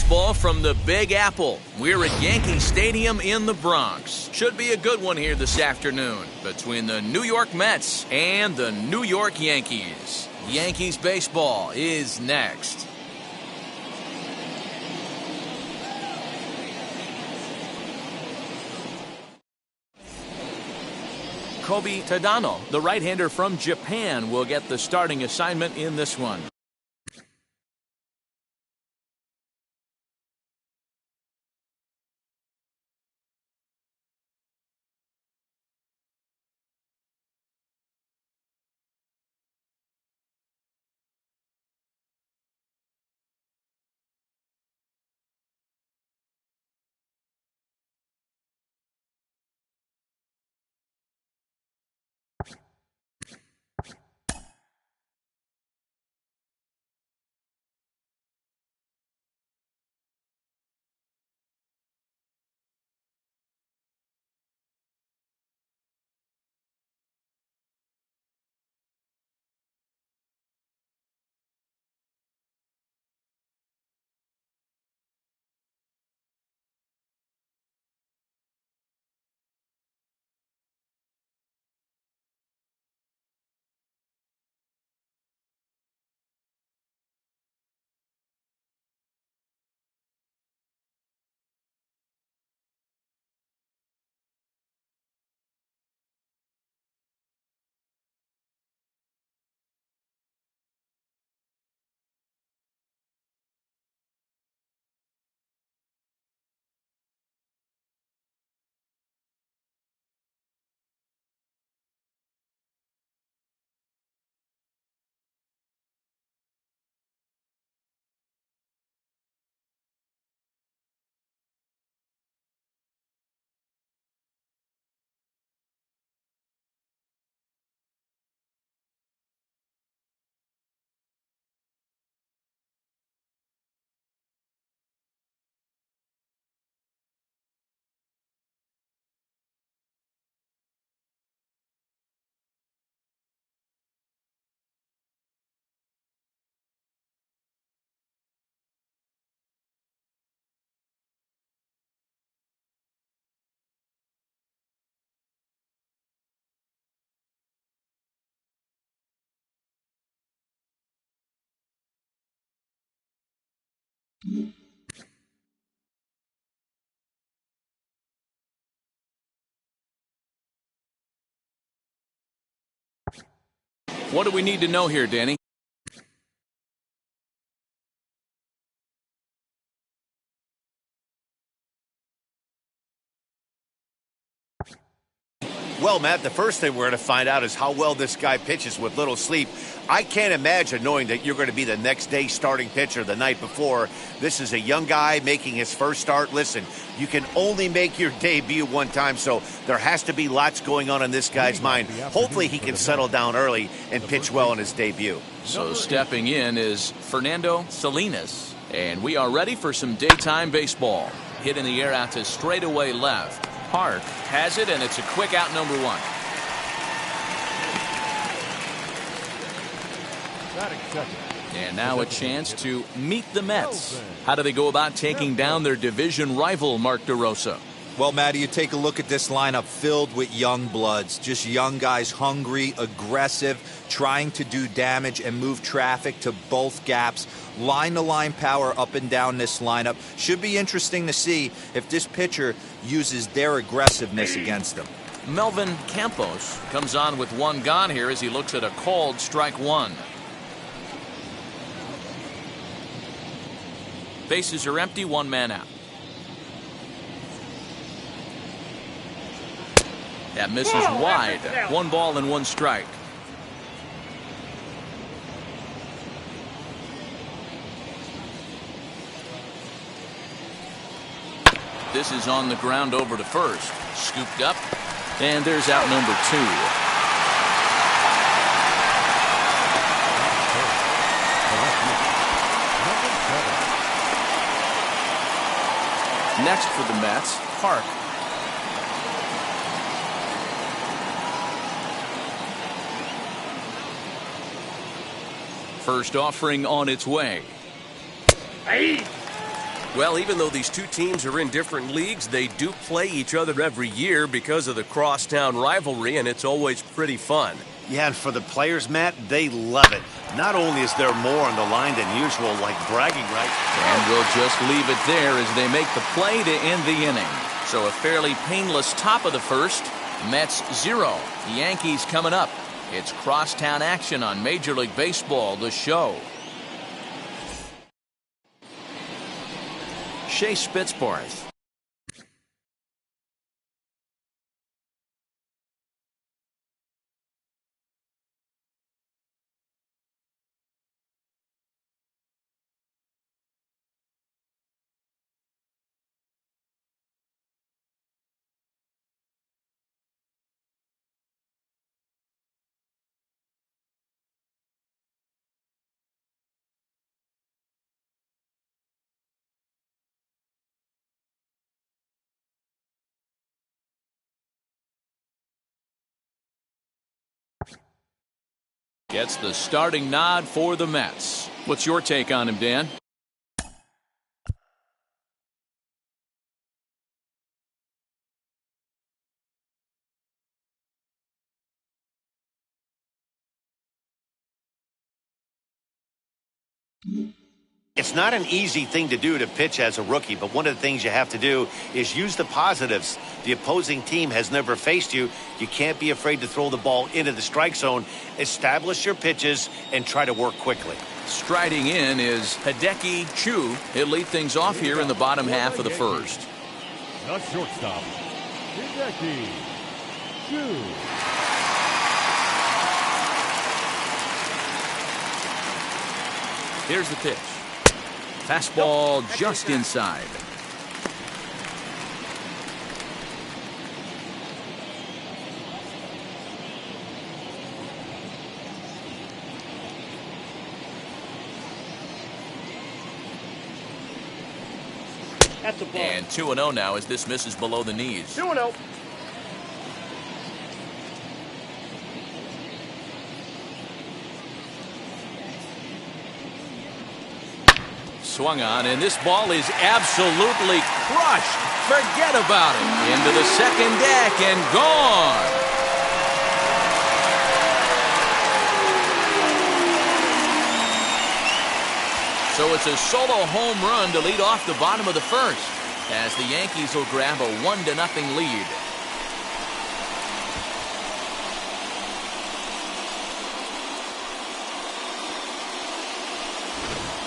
baseball from the Big Apple. We're at Yankee Stadium in the Bronx. Should be a good one here this afternoon between the New York Mets and the New York Yankees. Yankees baseball is next. Kobe Tadano, the right-hander from Japan, will get the starting assignment in this one. What do we need to know here, Danny? Well, Matt, the first thing we're going to find out is how well this guy pitches with little sleep. I can't imagine knowing that you're going to be the next day starting pitcher the night before. This is a young guy making his first start. Listen, you can only make your debut one time, so there has to be lots going on in this guy's mind. Hopefully he can settle down early and pitch well in his debut. So stepping in is Fernando Salinas, and we are ready for some daytime baseball. Hit in the air out to straightaway left. Park has it, and it's a quick out, number one. And now a chance to meet the Mets. How do they go about taking down their division rival, Mark DeRosa? Well, Matty, you take a look at this lineup filled with young bloods, just young guys, hungry, aggressive, trying to do damage and move traffic to both gaps. Line-to-line power up and down this lineup. Should be interesting to see if this pitcher uses their aggressiveness against them. Melvin Campos comes on with one gone here as he looks at a called strike one. Bases are empty, one man out. That misses wide. One ball and one strike. This is on the ground over to first. Scooped up. And there's out number two. Next for the Mets, Park. First offering on its way. Well, even though these two teams are in different leagues, they do play each other every year because of the crosstown rivalry, and it's always pretty fun. Yeah, and for the players, Matt, they love it. Not only is there more on the line than usual, like bragging rights. And we'll just leave it there as they make the play to end the inning. So a fairly painless top of the first. Mets 0. Yankees coming up. It's crosstown action on Major League Baseball, The Show. Shea Spitzbarth. Gets the starting nod for the Mets. What's your take on him, Dan? It's not an easy thing to do to pitch as a rookie, but one of the things you have to do is use the positives. The opposing team has never faced you. You can't be afraid to throw the ball into the strike zone. Establish your pitches and try to work quickly. Striding in is Hideki Chu. He'll lead things off here in the bottom half of the first. The shortstop, Hideki Chu. Here's the pitch. Fastball just inside. That's a ball. And 2-0 now as this misses below the knees. 2-0. Swung on, and this ball is absolutely crushed. Forget about it. Into the second deck and gone. So it's a solo home run to lead off the bottom of the first, as the Yankees will grab a 1-0 lead.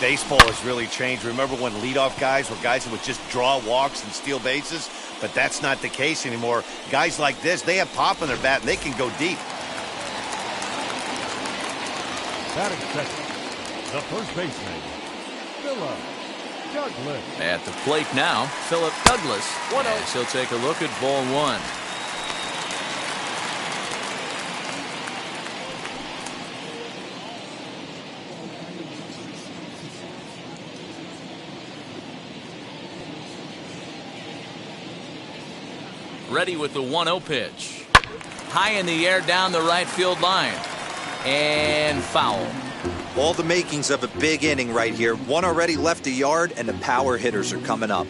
Baseball has really changed. Remember when leadoff guys were guys who would just draw walks and steal bases? But that's not the case anymore. Guys like this, they have pop in their bat and they can go deep. Batting second, the first baseman, Philip Douglas. At the plate now, Philip Douglas. As he'll take a look at ball one. Ready with the 1-0 pitch. High in the air down the right field line. And foul. All the makings of a big inning right here. One already left the yard, and the power hitters are coming up.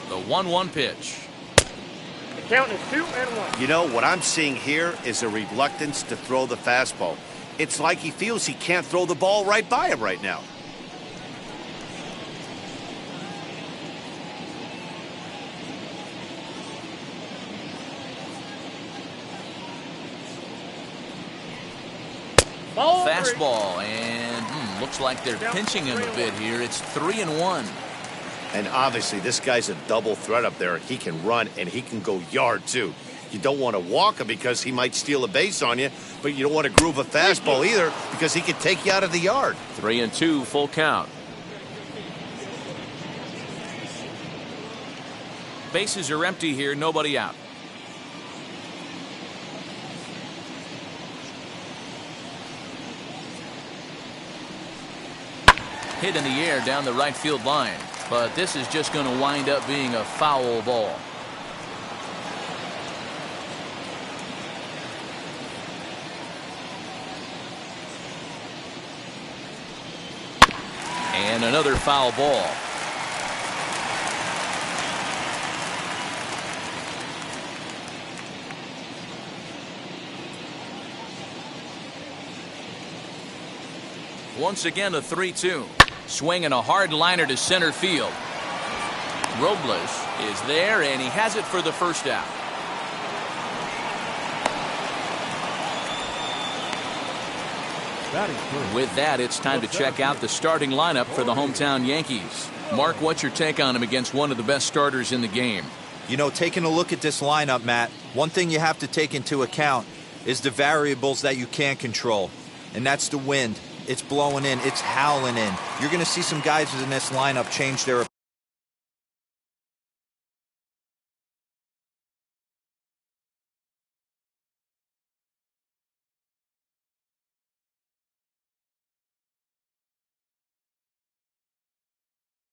The 1-1 pitch. The count is 2-1. You know, what I'm seeing here is a reluctance to throw the fastball. It's like he feels he can't throw the ball right by him right now. Fastball, and looks like they're pinching him a bit here. It's 3-1. And obviously, this guy's a double threat up there. He can run, and he can go yard, too. You don't want to walk him because he might steal a base on you, but you don't want to groove a fastball either because he could take you out of the yard. 3-2, full count. Bases are empty here, nobody out. Hit in the air down the right field line, but this is just going to wind up being a foul ball. And another foul ball. Once again, a 3-2. Swinging a hard liner to center field. Robles is there, and he has it for the first out. With that, it's time to check out the starting lineup for the hometown Yankees. Mark, what's your take on him against one of the best starters in the game? You know, taking a look at this lineup, Matt, one thing you have to take into account is the variables that you can't control, and that's the wind. It's blowing in. It's howling in. You're going to see some guys in this lineup change their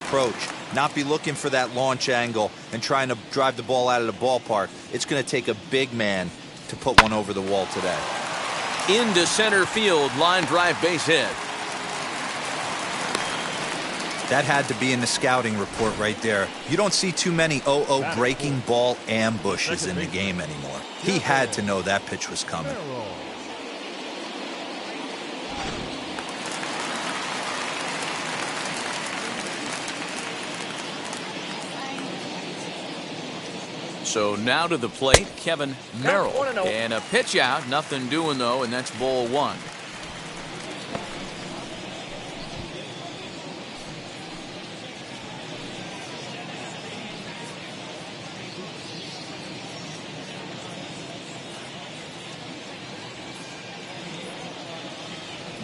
approach, not be looking for that launch angle and trying to drive the ball out of the ballpark. It's going to take a big man to put one over the wall today. Into center field, line drive, base hit. That had to be in the scouting report right there. You don't see too many 0-0 breaking ball ambushes in the game anymore. He had to know that pitch was coming. So now to the plate, Kevin Merrill. And a pitch out, nothing doing though, and that's ball one.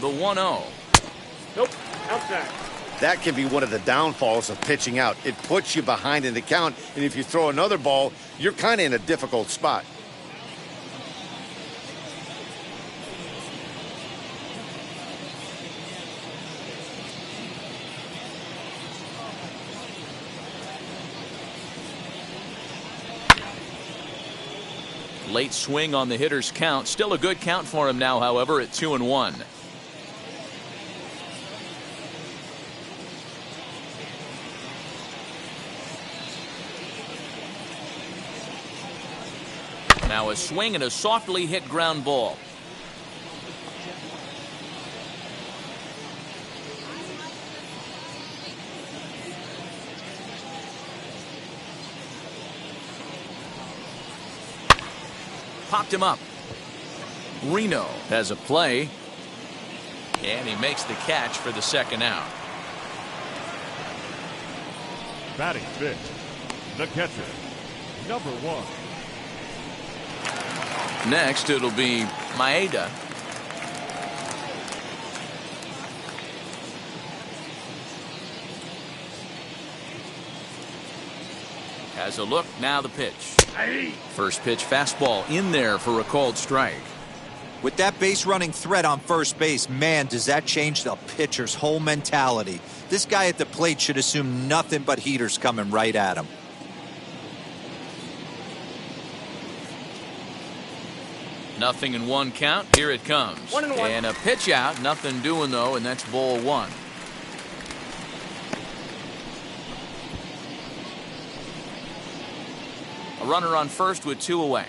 The 1-0. Nope, outside. That can be one of the downfalls of pitching out. It puts you behind in the count, and if you throw another ball, you're kind of in a difficult spot. Late swing on the hitter's count. Still a good count for him now, however, at 2-1. Now a swing and a softly hit ground ball. Popped him up. Reno has a play. And he makes the catch for the second out. Batting fifth, the catcher, number 1. Next, it'll be Maeda. Has a look, now the pitch. First pitch fastball in there for a called strike. With that base running threat on first base, man, does that change the pitcher's whole mentality. This guy at the plate should assume nothing but heaters coming right at him. Nothing in one count. Here it comes. 1-1. And a pitch out. Nothing doing, though, and that's ball one. A runner on first with 2 away.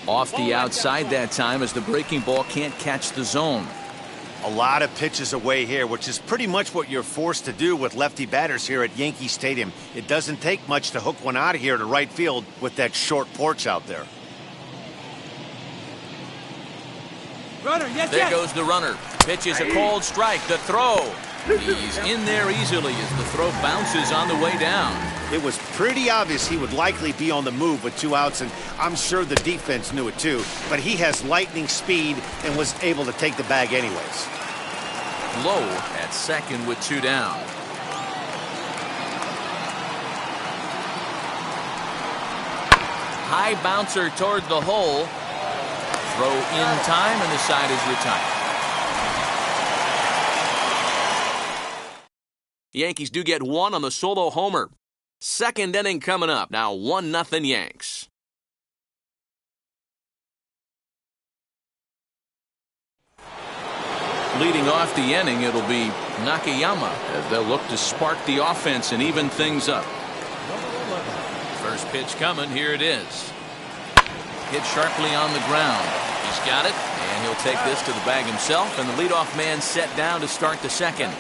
Off the outside that time as the breaking ball can't catch the zone. A lot of pitches away here, which is pretty much what you're forced to do with lefty batters here at Yankee Stadium. It doesn't take much to hook one out of here to right field with that short porch out there. Runner, yes, There goes the runner. Pitch is a called strike. The throw. He's in there easily as the throw bounces on the way down. It was pretty obvious he would likely be on the move with 2 outs, and I'm sure the defense knew it too. But he has lightning speed and was able to take the bag anyways. Low at second with 2 down. High bouncer toward the hole. Throw in time, and the side is retired. The Yankees do get one on the solo homer. Second inning coming up. Now 1-0 Yanks. Leading off the inning, it'll be Nakayama as they'll look to spark the offense and even things up. First pitch coming. Here it is. Hit sharply on the ground. He's got it, and he'll take this to the bag himself, and the leadoff man set down to start the second.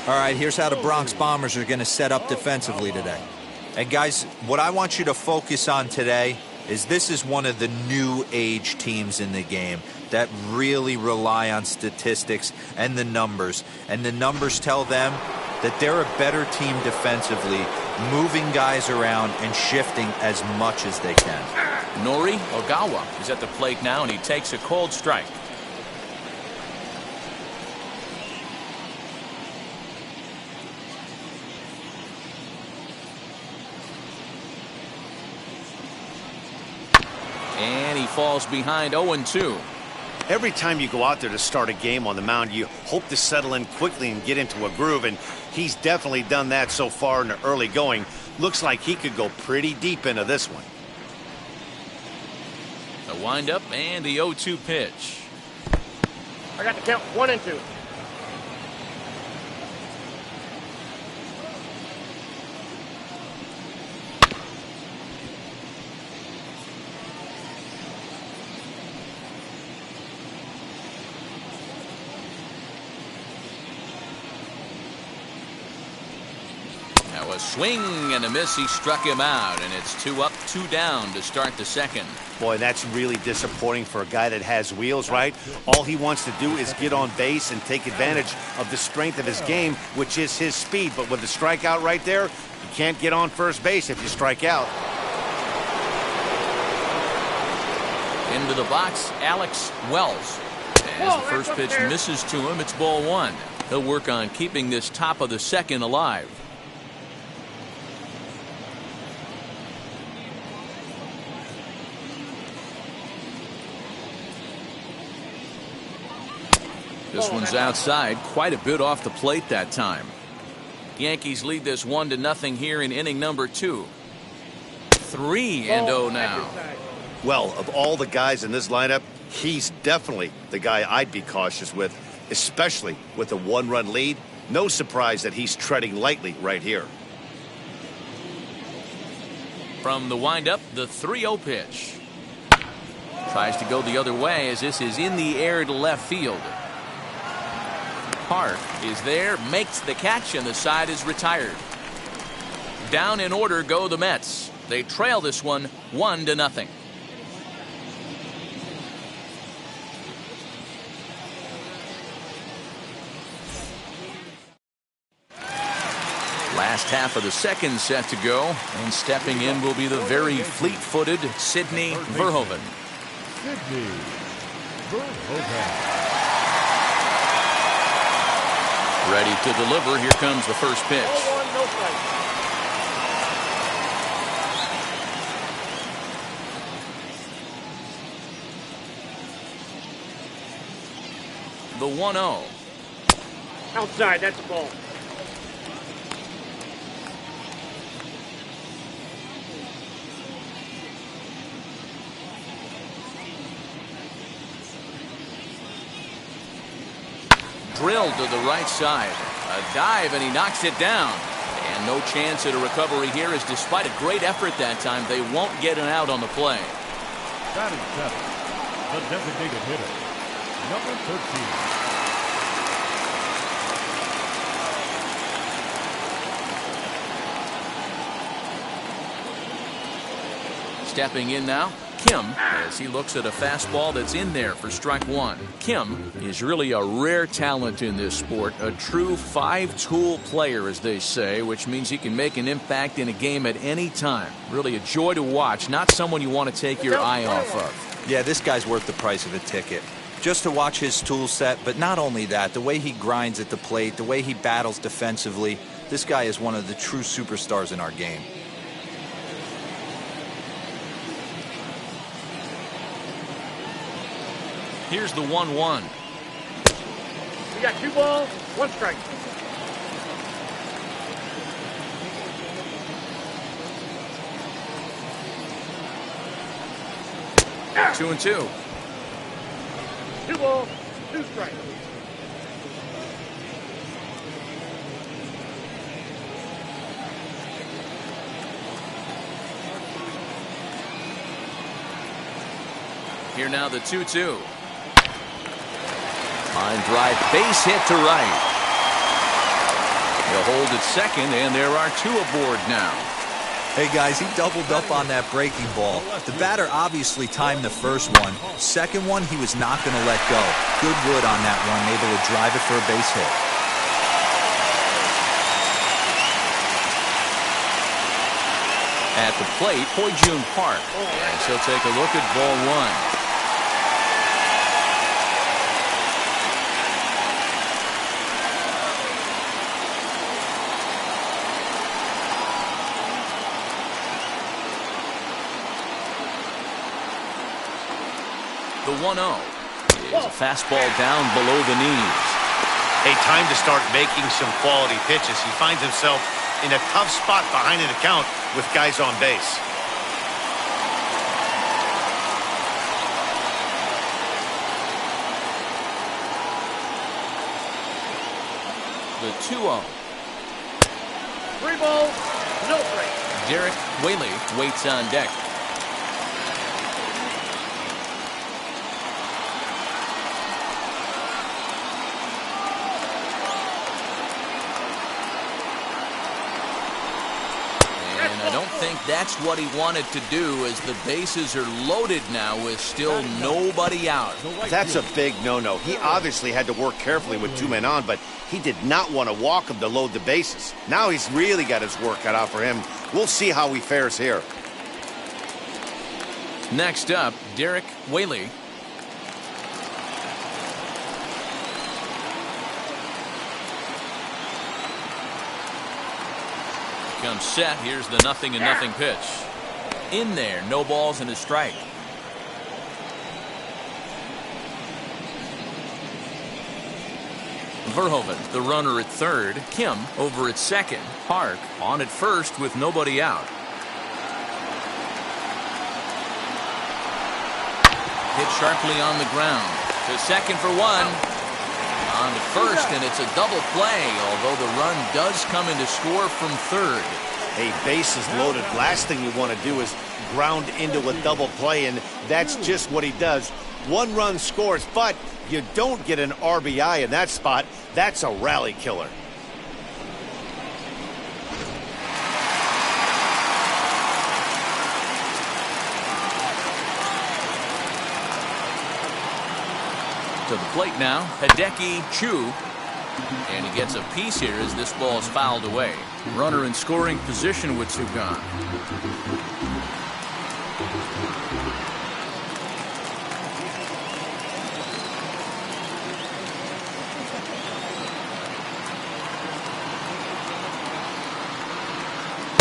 All right, here's how the Bronx Bombers are going to set up defensively today. And guys, what I want you to focus on today is this is one of the new age teams in the game that really rely on statistics and the numbers. And the numbers tell them that they're a better team defensively, moving guys around and shifting as much as they can. Nori Ogawa is at the plate now, and he takes a cold strike. And he falls behind 0-2. Every time you go out there to start a game on the mound, you hope to settle in quickly and get into a groove, and he's definitely done that so far in the early going. Looks like he could go pretty deep into this one. The windup and the 0-2 pitch. I got the count 1 and 2. A swing and a miss. He struck him out, and it's 2 up, 2 down to start the second. Boy, that's really disappointing for a guy that has wheels, right? All he wants to do is get on base and take advantage of the strength of his game, which is his speed. But with the strikeout right there, you can't get on first base if you strike out. Into the box, Alex Wells. As the first pitch misses to him, it's ball 1. He'll work on keeping this top of the second alive. This one's outside, quite a bit off the plate that time. Yankees lead this 1-0 here in inning number 2. 3-0 now. Well, of all the guys in this lineup, he's definitely the guy I'd be cautious with, especially with a 1-run lead. No surprise that he's treading lightly right here. From the windup, the 3-0 pitch. Tries to go the other way as this is in the air to left field. Park is there, makes the catch, and the side is retired. Down in order go the Mets. They trail this one 1-0. Last half of the second set to go, and stepping in will be the very fleet-footed Sidney Verhoeven. Sidney Verhoeven. Ready to deliver. Here comes the first pitch. 0-1, no fight. The 1-0. Outside, that's a ball. Drilled to the right side. A dive, and he knocks it down. And no chance at a recovery here, as despite a great effort that time, they won't get an out on the play. Batting 7, the designated hitter, number 13. Stepping in now, Kim, as he looks at a fastball that's in there for strike 1. Kim is really a rare talent in this sport, a true 5-tool player, as they say, which means he can make an impact in a game at any time. Really a joy to watch, not someone you want to take your eye off of. Yeah, this guy's worth the price of a ticket. Just to watch his tool set, but not only that, the way he grinds at the plate, the way he battles defensively, this guy is one of the true superstars in our game. Here's the 1-1. We got 2 balls, 1 strike. Two and 2. 2 balls. 2 strikes. Here now the 2-2. Line drive, base hit to right. He'll hold at second, and there are 2 aboard now. Hey guys, he doubled up on that breaking ball. The batter obviously timed the first one. Second one, he was not going to let go. Good wood on that one, able to drive it for a base hit. At the plate, Jun Park. And she'll take a look at ball 1. The 1-0 is a fastball down below the knees. Hey, time to start making some quality pitches. He finds himself in a tough spot behind an account with guys on base. The 2-0. 3 balls, no strikes. Derek Whaley waits on deck. I don't think that's what he wanted to do, as the bases are loaded now with still nobody out. That's a big no-no. He obviously had to work carefully with 2 men on, but he did not want to walk him to load the bases. Now he's really got his work cut out for him. We'll see how he fares here. Next up, Derek Whaley. Comes set. Here's the 0-0 pitch. In there, no balls and a strike. Verhoeven, the runner at third. Kim over at second. Park on at first with nobody out. Hit sharply on the ground. To second for 1. On to first, and it's a double play, although the run does come in to score from third. Hey, bases loaded. Last thing you want to do is ground into a double play, and that's just what he does. 1 run scores, but you don't get an RBI in that spot. That's a rally killer. To the plate now, Hideki Chu. And he gets a piece here as this ball is fouled away. Runner in scoring position with Sugan.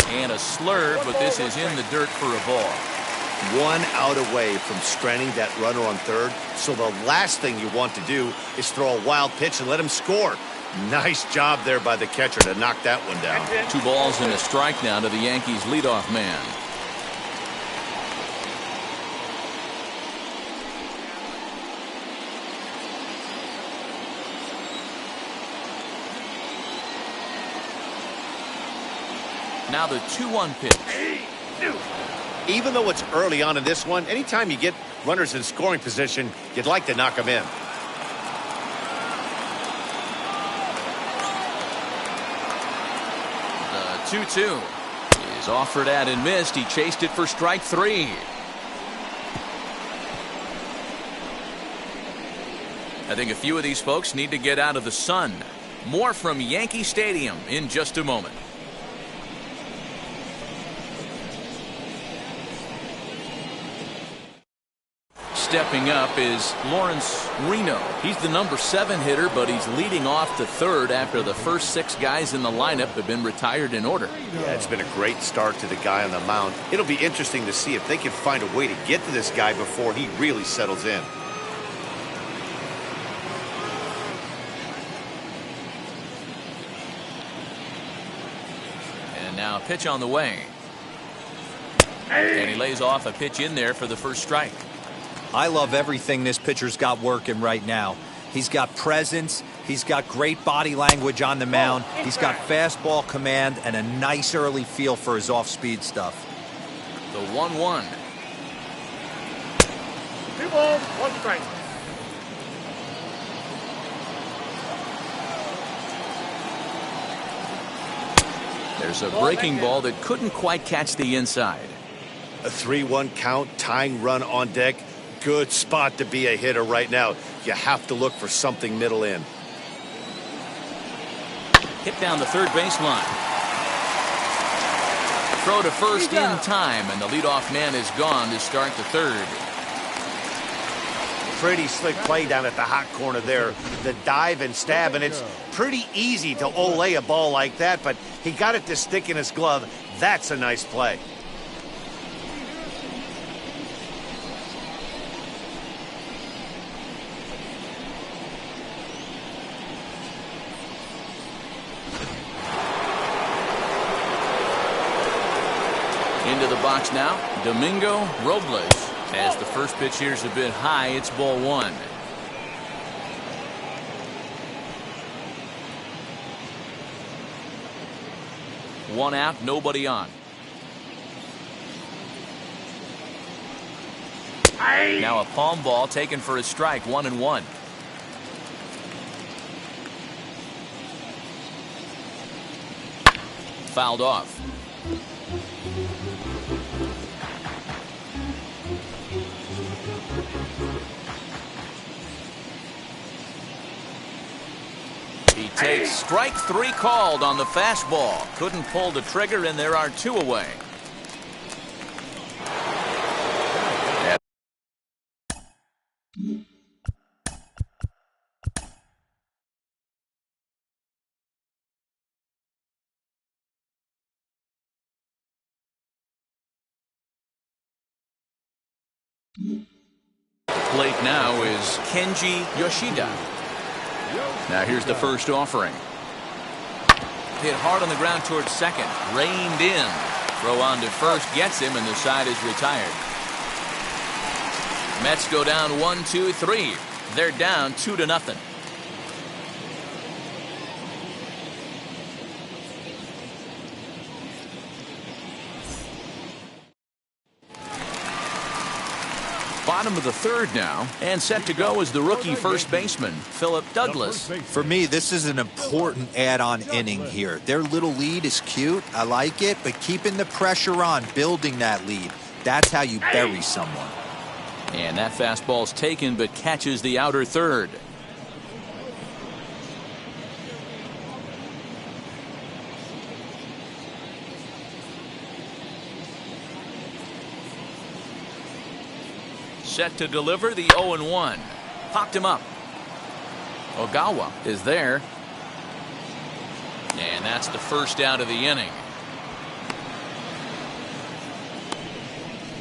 And a slurve, but this is in the dirt for a ball. 1 out away from stranding that runner on third, so the last thing you want to do is throw a wild pitch and let him score. Nice job there by the catcher to knock that one down. 2 balls and a strike now to the Yankees leadoff man. Now the 2-1 pitch. Even though it's early on in this one, anytime you get runners in scoring position, you'd like to knock them in. The 2-2 is offered at and missed. He chased it for strike 3. I think a few of these folks need to get out of the sun. More from Yankee Stadium in just a moment. Stepping up is Lawrence Reno. He's the number 7 hitter, but he's leading off to third after the first 6 guys in the lineup have been retired in order. Yeah, it's been a great start to the guy on the mound. It'll be interesting to see if they can find a way to get to this guy before he really settles in. And now a pitch on the way. And he lays off a pitch in there for the first strike. I love everything this pitcher's got working right now. He's got presence. He's got great body language on the mound. He's got fastball command and a nice early feel for his off-speed stuff. The 1-1. 2 balls, 1 strike. There's a breaking ball that couldn't quite catch the inside. A 3-1 count, tying run on deck. Good spot to be a hitter right now. You have to look for something middle in. Hit down the third baseline. Throw to first in time, and the leadoff man is gone to start the third. Pretty slick play down at the hot corner there. The dive and stab, and it's pretty easy to olay a ball like that, but he got it to stick in his glove. That's a nice play. Into the box now, Domingo Robles. As the first pitch here's a bit high, it's ball 1. One out, nobody on. Now a palm ball taken for a strike, 1-1. Fouled off. He takes strike 3 called on the fastball. Couldn't pull the trigger, and there are 2 away. Plate now is Kenji Yoshida. Now here's the first offering. Hit hard on the ground towards second. Reined in. Throw on to first gets him, and the side is retired. Mets go down 1-2-3. They're down 2-0. Bottom of the third now, and set to go is the rookie first baseman, Philip Douglas. For me, this is an important add-on inning here. Their little lead is cute. I like it, but keeping the pressure on, building that lead, that's how you bury someone. And that fastball's taken, but catches the outer third. Set to deliver the 0-1. Popped him up. Ogawa is there. And that's the first out of the inning.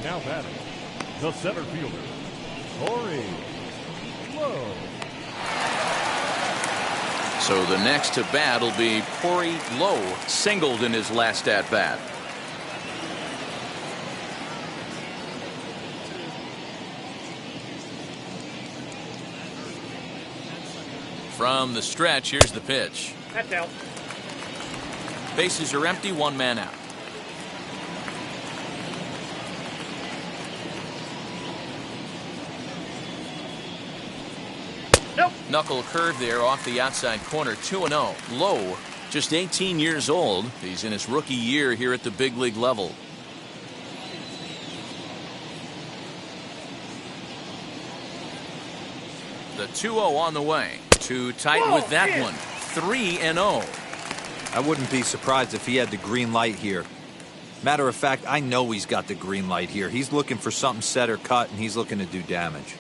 Now batting, the center fielder, Corey Lowe. So the next to bat will be Corey Lowe, singled in his last at bat. From the stretch, here's the pitch. That's out. Bases are empty, 1 man out. Nope. Knuckle curve there off the outside corner, 2-0. Lowe, just 18 years old. He's in his rookie year here at the big league level. The 2-0 on the way. Too tight with that one. 3-0. I wouldn't be surprised if he had the green light here. Matter of fact, I know he's got the green light here. He's looking for something set or cut, and he's looking to do damage.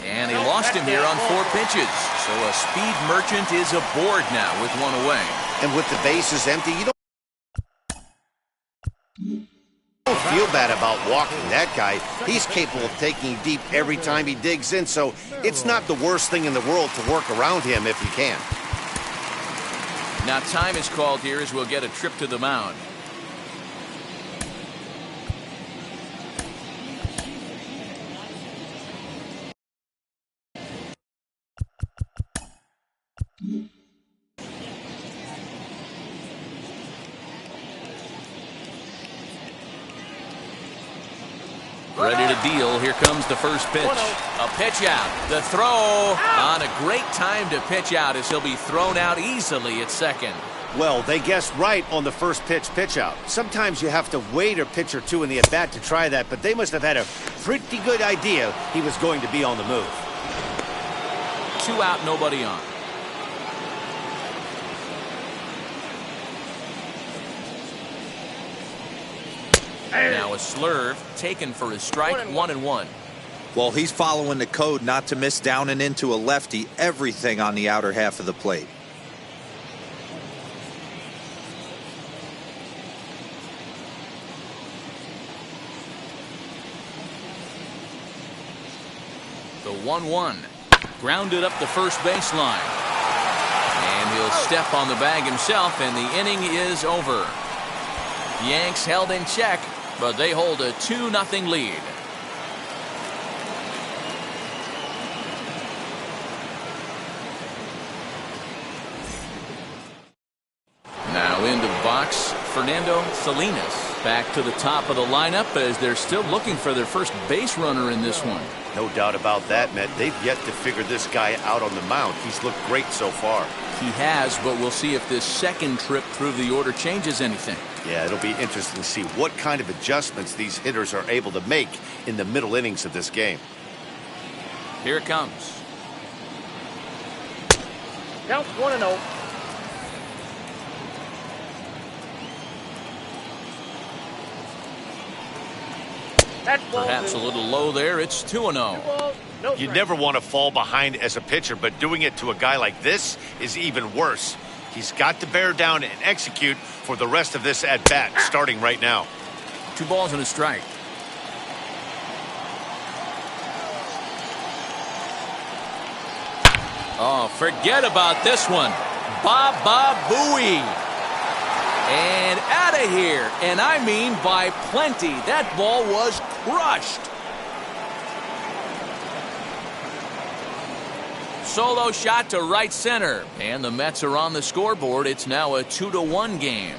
And he lost him here on 4 pitches. So a speed merchant is aboard now with 1 away. And with the bases empty, you don't feel bad about walking that guy. He's capable of taking deep every time he digs in, so it's not the worst thing in the world to work around him if you can. Now time is called here as we'll get a trip to the mound. Ready to deal. Here comes the first pitch. A pitch out. The throw on a great time to pitch out as he'll be thrown out easily at second. Well, they guessed right on the first pitch out. Sometimes you have to wait a pitch or two in the at-bat to try that, but they must have had a pretty good idea he was going to be on the move. 2 out, nobody on. Now a slurve taken for his strike, 1-1. Well, he's following the code not to miss down and into a lefty. Everything on the outer half of the plate. The 1-1. Grounded up the first baseline. And he'll step on the bag himself, and the inning is over. Yanks held in check, but they hold a 2-0 lead. Now into the box, Fernando Salinas. Back to the top of the lineup as they're still looking for their first base runner in this one. No doubt about that, Matt. They've yet to figure this guy out on the mound. He's looked great so far. He has, but we'll see if this second trip through the order changes anything. Yeah, it'll be interesting to see what kind of adjustments these hitters are able to make in the middle innings of this game. Here it comes. Count 1-0. Perhaps a little low there. It's 2-0. You never want to fall behind as a pitcher, but doing it to a guy like this is even worse. He's got to bear down and execute for the rest of this at-bat, starting right now. 2 balls and a strike. Oh, forget about this one. Baba Booey. And out of here. And I mean by plenty. That ball was crushed. Solo shot to right center. And the Mets are on the scoreboard. It's now a 2-1 game.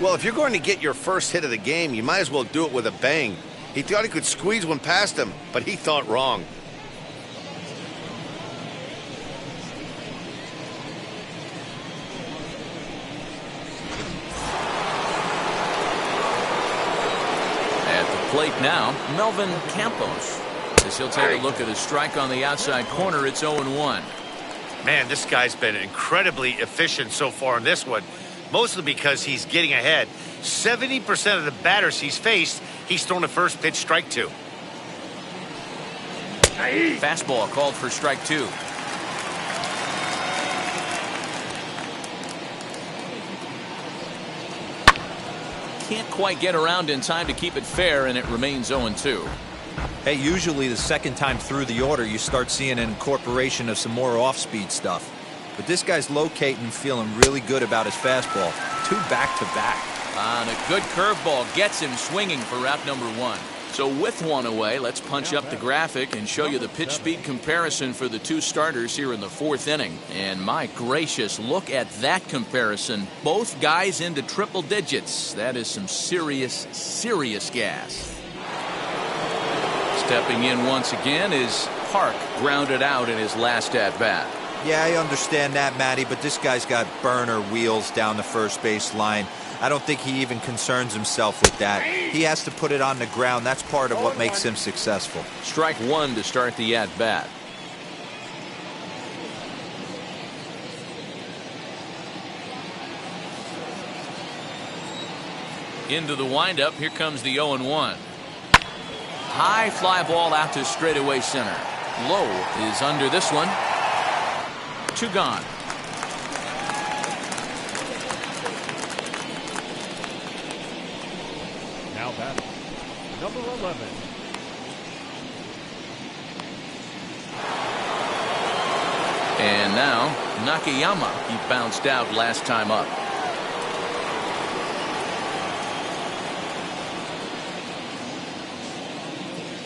Well, if you're going to get your first hit of the game, you might as well do it with a bang. He thought he could squeeze one past him, but he thought wrong. Plate now, Melvin Campos. As he'll take a look at a strike on the outside corner, it's 0-1. Man, this guy's been incredibly efficient so far in this one, mostly because he's getting ahead. 70% of the batters he's faced, he's thrown a first pitch strike to. Fastball called for strike 2. Can't quite get around in time to keep it fair, and it remains 0-2. Hey, usually the second time through the order, you start seeing an incorporation of some more off-speed stuff. But this guy's locating, feeling really good about his fastball. 2 back-to-back. On a good curveball, gets him swinging for route number 1. So with 1 away, let's punch up the graphic and show you the pitch speed comparison for the 2 starters here in the 4th inning. And my gracious, look at that comparison. Both guys into triple digits. That is some serious, serious gas. Stepping in once again is Park, grounded out in his last at-bat. Yeah, I understand that, Matty, but this guy's got burner wheels down the first base line. I don't think he even concerns himself with that. He has to put it on the ground. That's part of what makes him successful. Strike 1 to start the at-bat. Into the windup. Here comes the 0-1. High fly ball out to straightaway center. Low is under this one. 2 gone. Now batting, number 11. And now Nakayama. He bounced out last time up.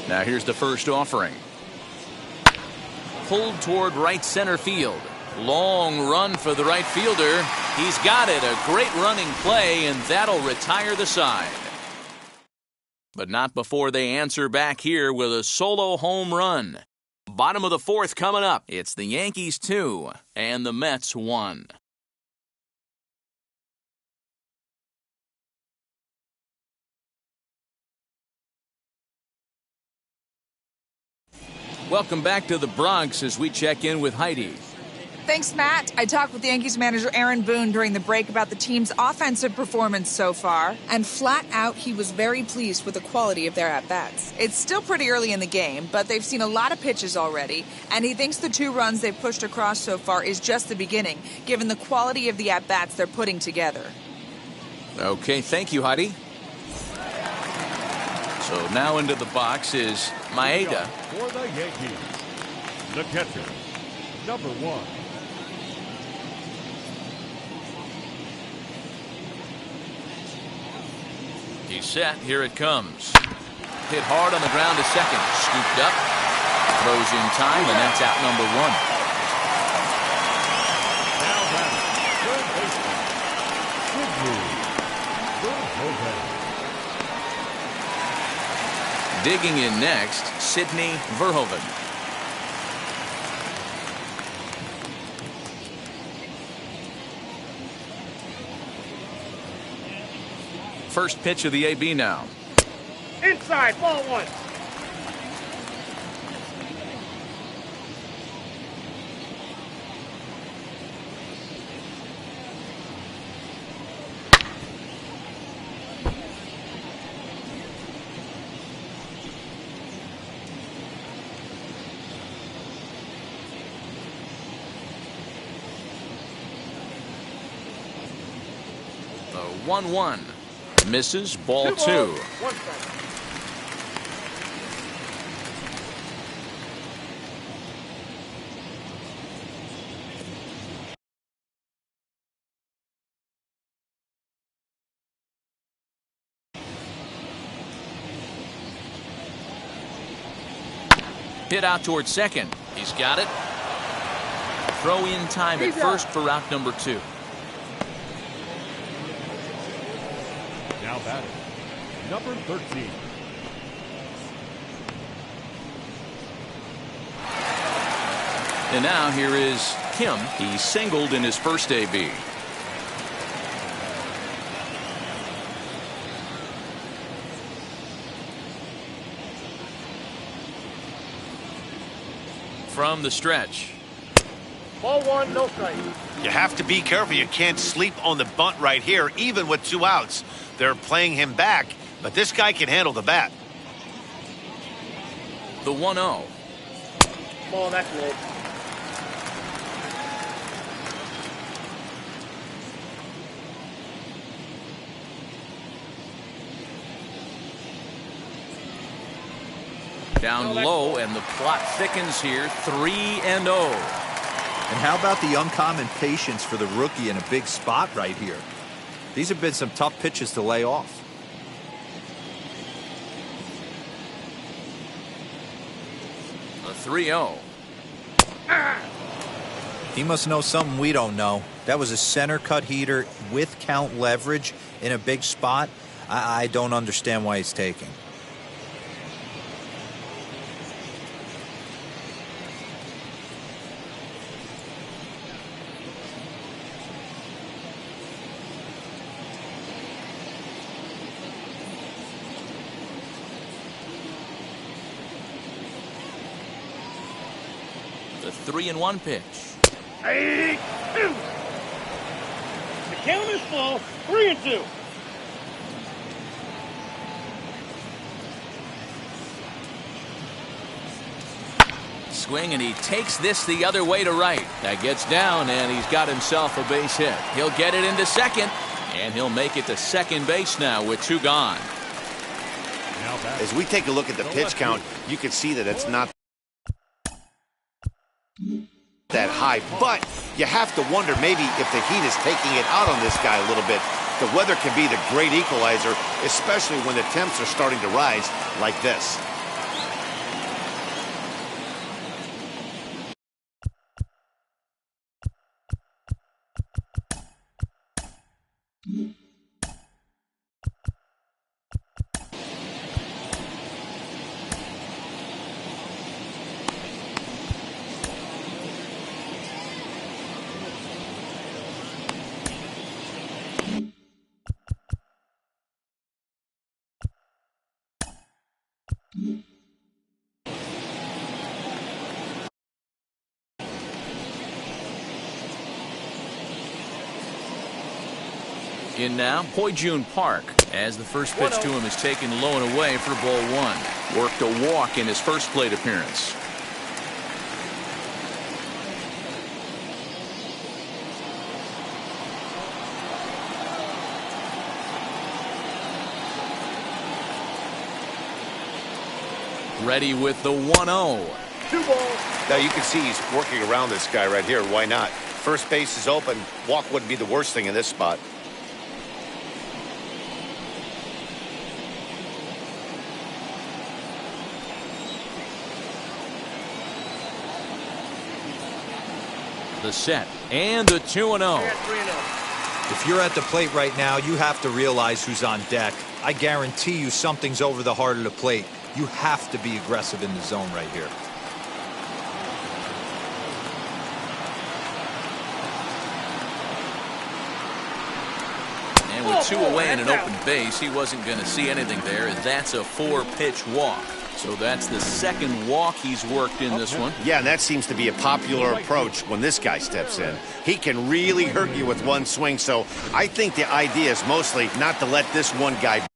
Now here's the first offering. Pulled toward right center field. Long run for the right fielder. He's got it. A great running play, and that'll retire the side. But not before they answer back here with a solo home run. Bottom of the fourth coming up. It's the Yankees 2 and the Mets 1. Welcome back to the Bronx as we check in with Heidi. Thanks, Matt. I talked with Yankees manager Aaron Boone during the break about the team's offensive performance so far, and flat out, he was very pleased with the quality of their at-bats. It's still pretty early in the game, but they've seen a lot of pitches already, and he thinks the 2 runs they've pushed across so far is just the beginning, given the quality of the at-bats they're putting together. Okay, thank you, Heidi. So now into the box is Maeda. For the Yankees, the catcher, number 1. He's set. Here it comes. Hit hard on the ground to second. Scooped up. Throws in time, and that's out number 1. Now batting, third baseman, Sidney Verhoeven. Digging in next, Sidney Verhoeven. First pitch of the AB now. Inside, ball 1. The 1-1. Misses, ball 2. 1 strike. Hit out towards second. He's got it. Throw in time at first for route number 2. Now batting, number 13. And now here is Kim. He singled in his first AB. From the stretch. Ball 1, no strike. You have to be careful. You can't sleep on the bunt right here, even with 2 outs. They're playing him back, but this guy can handle the bat. The 1-0. Ball, that's late. Down low, and the plot thickens here. 3-0. And how about the uncommon patience for the rookie in a big spot right here? These have been some tough pitches to lay off. A 3-0. He must know something we don't know. That was a center cut heater with count leverage in a big spot. I don't understand why he's taking. The 3-1 pitch. The count is full. 3-2. Swing, and he takes this the other way to right. That gets down, and he's got himself a base hit. He'll get it into second, and he'll make it to second base now with 2 gone. As we take a look at the pitch count, you can see that it's not that high, but you have to wonder maybe if the heat is taking it out on this guy a little bit. The weather can be the great equalizer, especially when the temps are starting to rise like this. In now, Jun Park, as the first pitch to him is taken low and away for ball one. Worked a walk in his first plate appearance. Ready with the 1-0. 2 balls. Now you can see he's working around this guy right here. Why not? First base is open. Walk wouldn't be the worst thing in this spot. The set and the 2-0. If you're at the plate right now, you have to realize who's on deck. I guarantee you something's over the heart of the plate. You have to be aggressive in the zone right here. And with 2 away and an open base, he wasn't going to see anything there. That's a 4-pitch walk. So that's the second walk he's worked in this one. Yeah, and that seems to be a popular approach when this guy steps in. He can really hurt you with one swing, so I think the idea is mostly not to let this one guy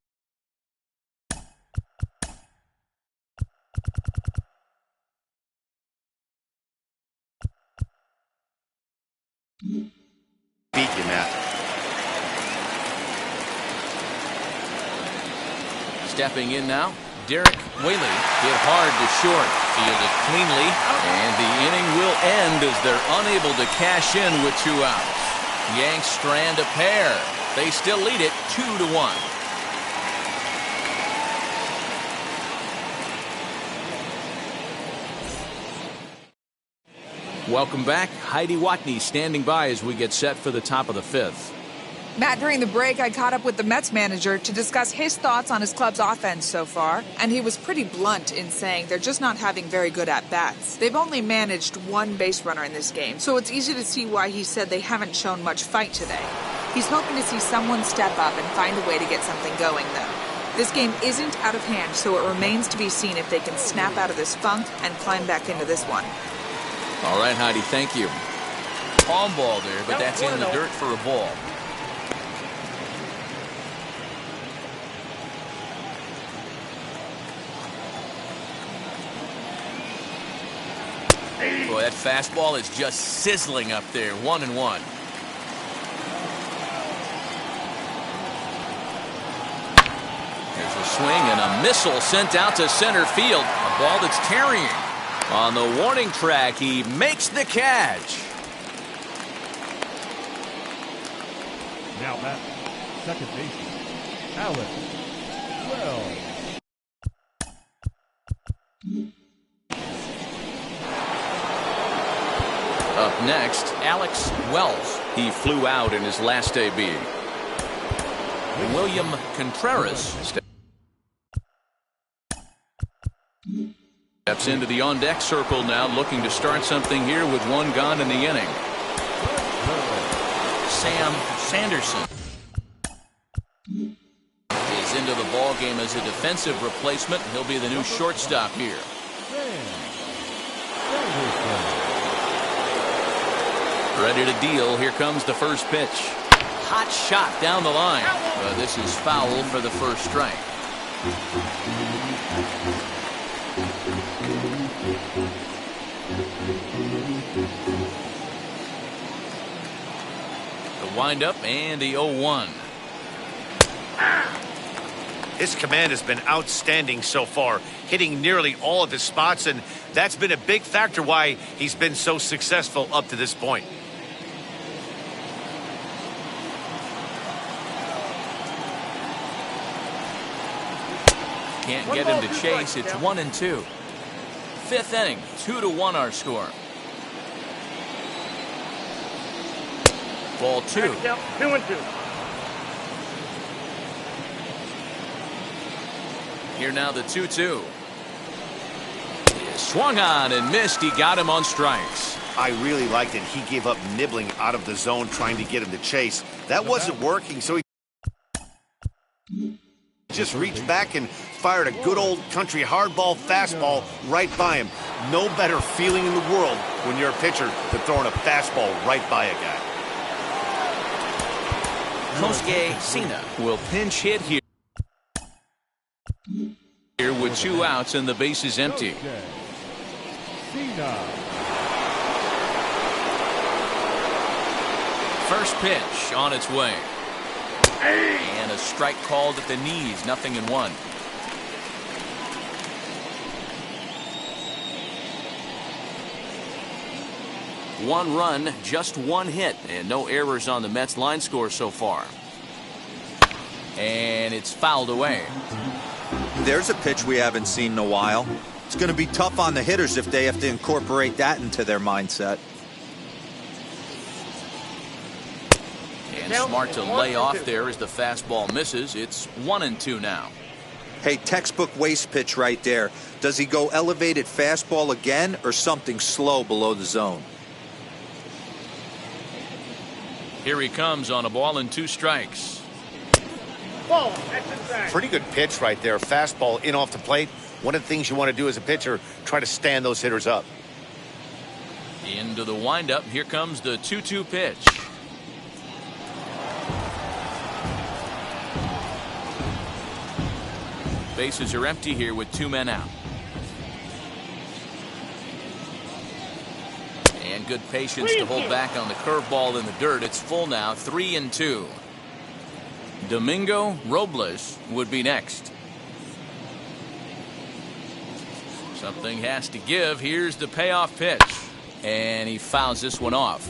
beat you, Matt. Stepping in now, Derek Whaley hit hard to short, fielded cleanly, and the inning will end as they're unable to cash in with 2 outs. Yanks strand a pair. They still lead it 2-1. Welcome back. Heidi Watney standing by as we get set for the top of the 5th. Matt, during the break, I caught up with the Mets manager to discuss his thoughts on his club's offense so far, and he was pretty blunt in saying they're just not having very good at-bats. They've only managed 1 base runner in this game, so it's easy to see why he said they haven't shown much fight today. He's hoping to see someone step up and find a way to get something going, though. This game isn't out of hand, so it remains to be seen if they can snap out of this funk and climb back into this one. All right, Heidi, thank you. Palm ball there, but that's in the dirt for a ball. Boy, that fastball is just sizzling up there. 1-1. There's a swing and a missile sent out to center field. A ball that's carrying. On the warning track, he makes the catch. Now Matt, second baseman, Alex Wells. Up next, Alex Wells. He flew out in his last AB. William Contreras steps into the on-deck circle now, looking to start something here with 1 gone in the inning. Sam Sanderson is into the ball game as a defensive replacement. He'll be the new shortstop here. Ready to deal. Here comes the first pitch. Hot shot down the line. But this is foul for the first strike. The windup and the 0-1. His command has been outstanding so far, hitting nearly all of his spots, and that's been a big factor why he's been so successful up to this point. Can't get him to chase. It's 1-2. 5th inning, 2-1 our score. Ball 2. 2-2. Here now the 2-2. Swung on and missed. He got him on strikes. I really liked it. He gave up nibbling out of the zone, trying to get him to chase. That wasn't working, so he... just reached back and fired a good old country hardball fastball right by him. No better feeling in the world when you're a pitcher than throwing a fastball right by a guy. Kosuke Sina will pinch hit here with 2 outs and the base is empty. First pitch on its way. And a strike called at the knees, 0-1. One run, just 1 hit, and no errors on the Mets line score so far. And it's fouled away. There's a pitch we haven't seen in a while. It's going to be tough on the hitters if they have to incorporate that into their mindset. And smart to lay off there as the fastball misses. It's 1-2 now. Hey, textbook waste pitch right there. Does he go elevated fastball again or something slow below the zone? Here he comes on a ball and 2 strikes. Pretty good pitch right there. Fastball in off the plate. One of the things you want to do as a pitcher, try to stand those hitters up. Into the windup. Here comes the 2-2 pitch. Bases are empty here with 2 men out. And good patience to hold back on the curveball in the dirt. It's full now, 3-2. Domingo Robles would be next. Something has to give. Here's the payoff pitch. And he fouls this one off.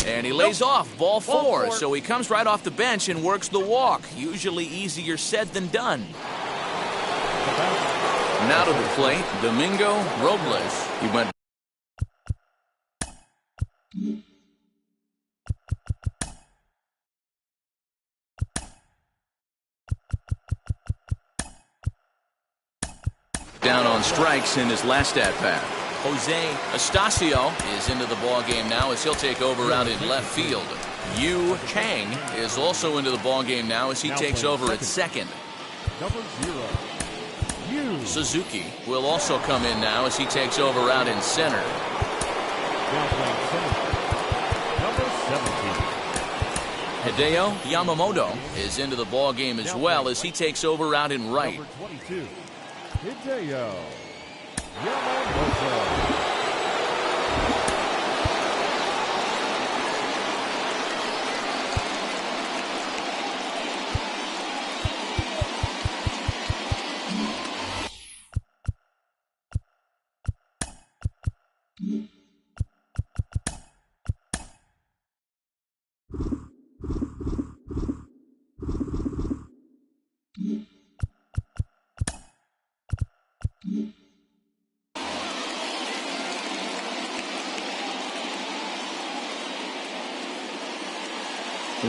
And he lays off, ball 4. So he comes right off the bench and works the walk. Usually easier said than done. Now to the plate, Domingo Robles. He went down on strikes in his last at-bat. Jose Astacio is into the ball game now as he'll take over out in left field. Yu Chang is also into the ball game now as he takes over at second. Number 0. Suzuki will also come in now as he takes over out in center. Now playing center. Number 17. Hideo Yamamoto is into the ball game as well as he takes over out in right. Number 22. Hideo Yamamoto.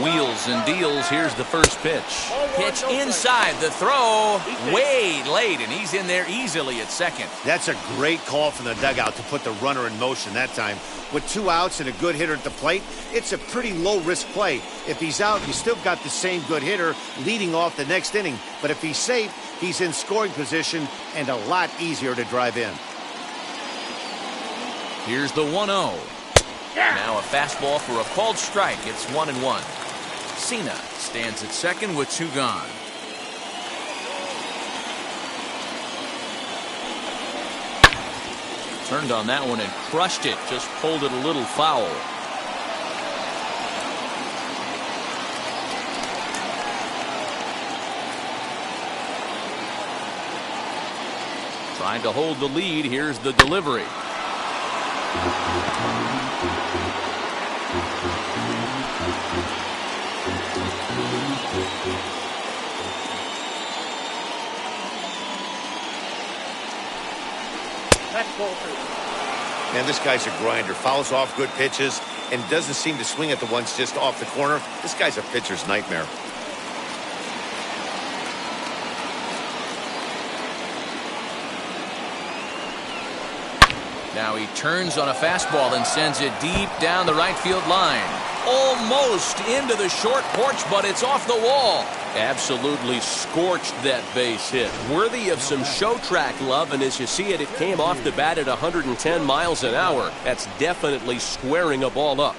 Wheels and deals. Here's the first pitch. Pitch inside. The throw way late, and he's in there easily at second. That's a great call from the dugout to put the runner in motion that time. With 2 outs and a good hitter at the plate, it's a pretty low-risk play. If he's out, you still got the same good hitter leading off the next inning. But if he's safe, he's in scoring position and a lot easier to drive in. Here's the 1-0. Now a fastball for a called strike. It's 1-1. Cena stands at second with 2 gone. Turned on that one and crushed it. Just pulled it a little foul. Trying to hold the lead. Here's the delivery. Man, this guy's a grinder. Fouls off good pitches and doesn't seem to swing at the ones just off the corner. This guy's a pitcher's nightmare. Now he turns on a fastball and sends it deep down the right field line. Almost into the short porch, but it's off the wall. Absolutely scorched that base hit. Worthy of some show track love, and as you see it, it came off the bat at 110 miles an hour. That's definitely squaring a ball up.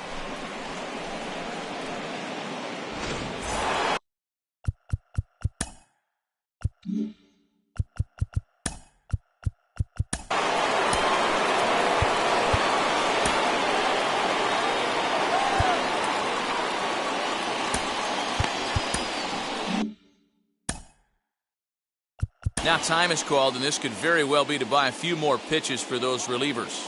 Now time is called, and this could very well be to buy a few more pitches for those relievers.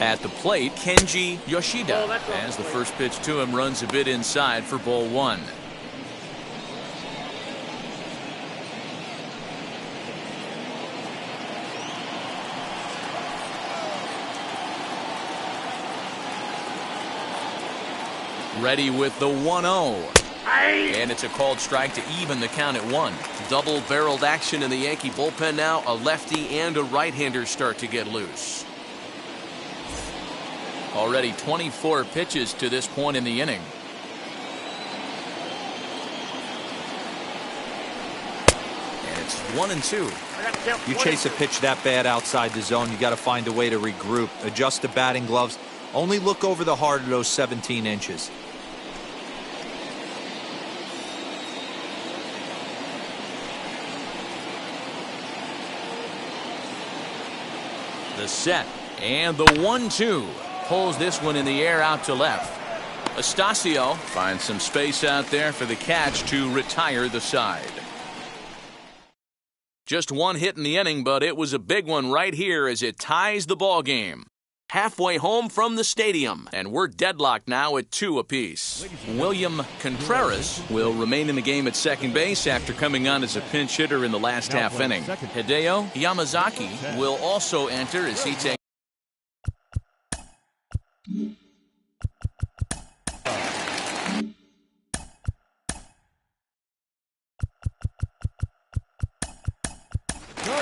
At the plate, Kenji Yoshida, as the first pitch to him runs a bit inside for ball one. Ready with the 1-0. And it's a called strike to even the count at 1. Double-barreled action in the Yankee bullpen now. A lefty and a right-hander start to get loose. Already 24 pitches to this point in the inning. And it's 1-2. You chase a pitch that bad outside the zone, you got to find a way to regroup, adjust the batting gloves. Only look over the heart of those 17 inches. The set and the 1-2. Pulls this one in the air out to left. Estacio finds some space out there for the catch to retire the side. Just one hit in the inning, but it was a big one right here as it ties the ball game. Halfway home from the stadium, and we're deadlocked now at 2 apiece. William Contreras will remain in the game at second base after coming on as a pinch hitter in the last half inning. Hideo Yamazaki will also enter as he takes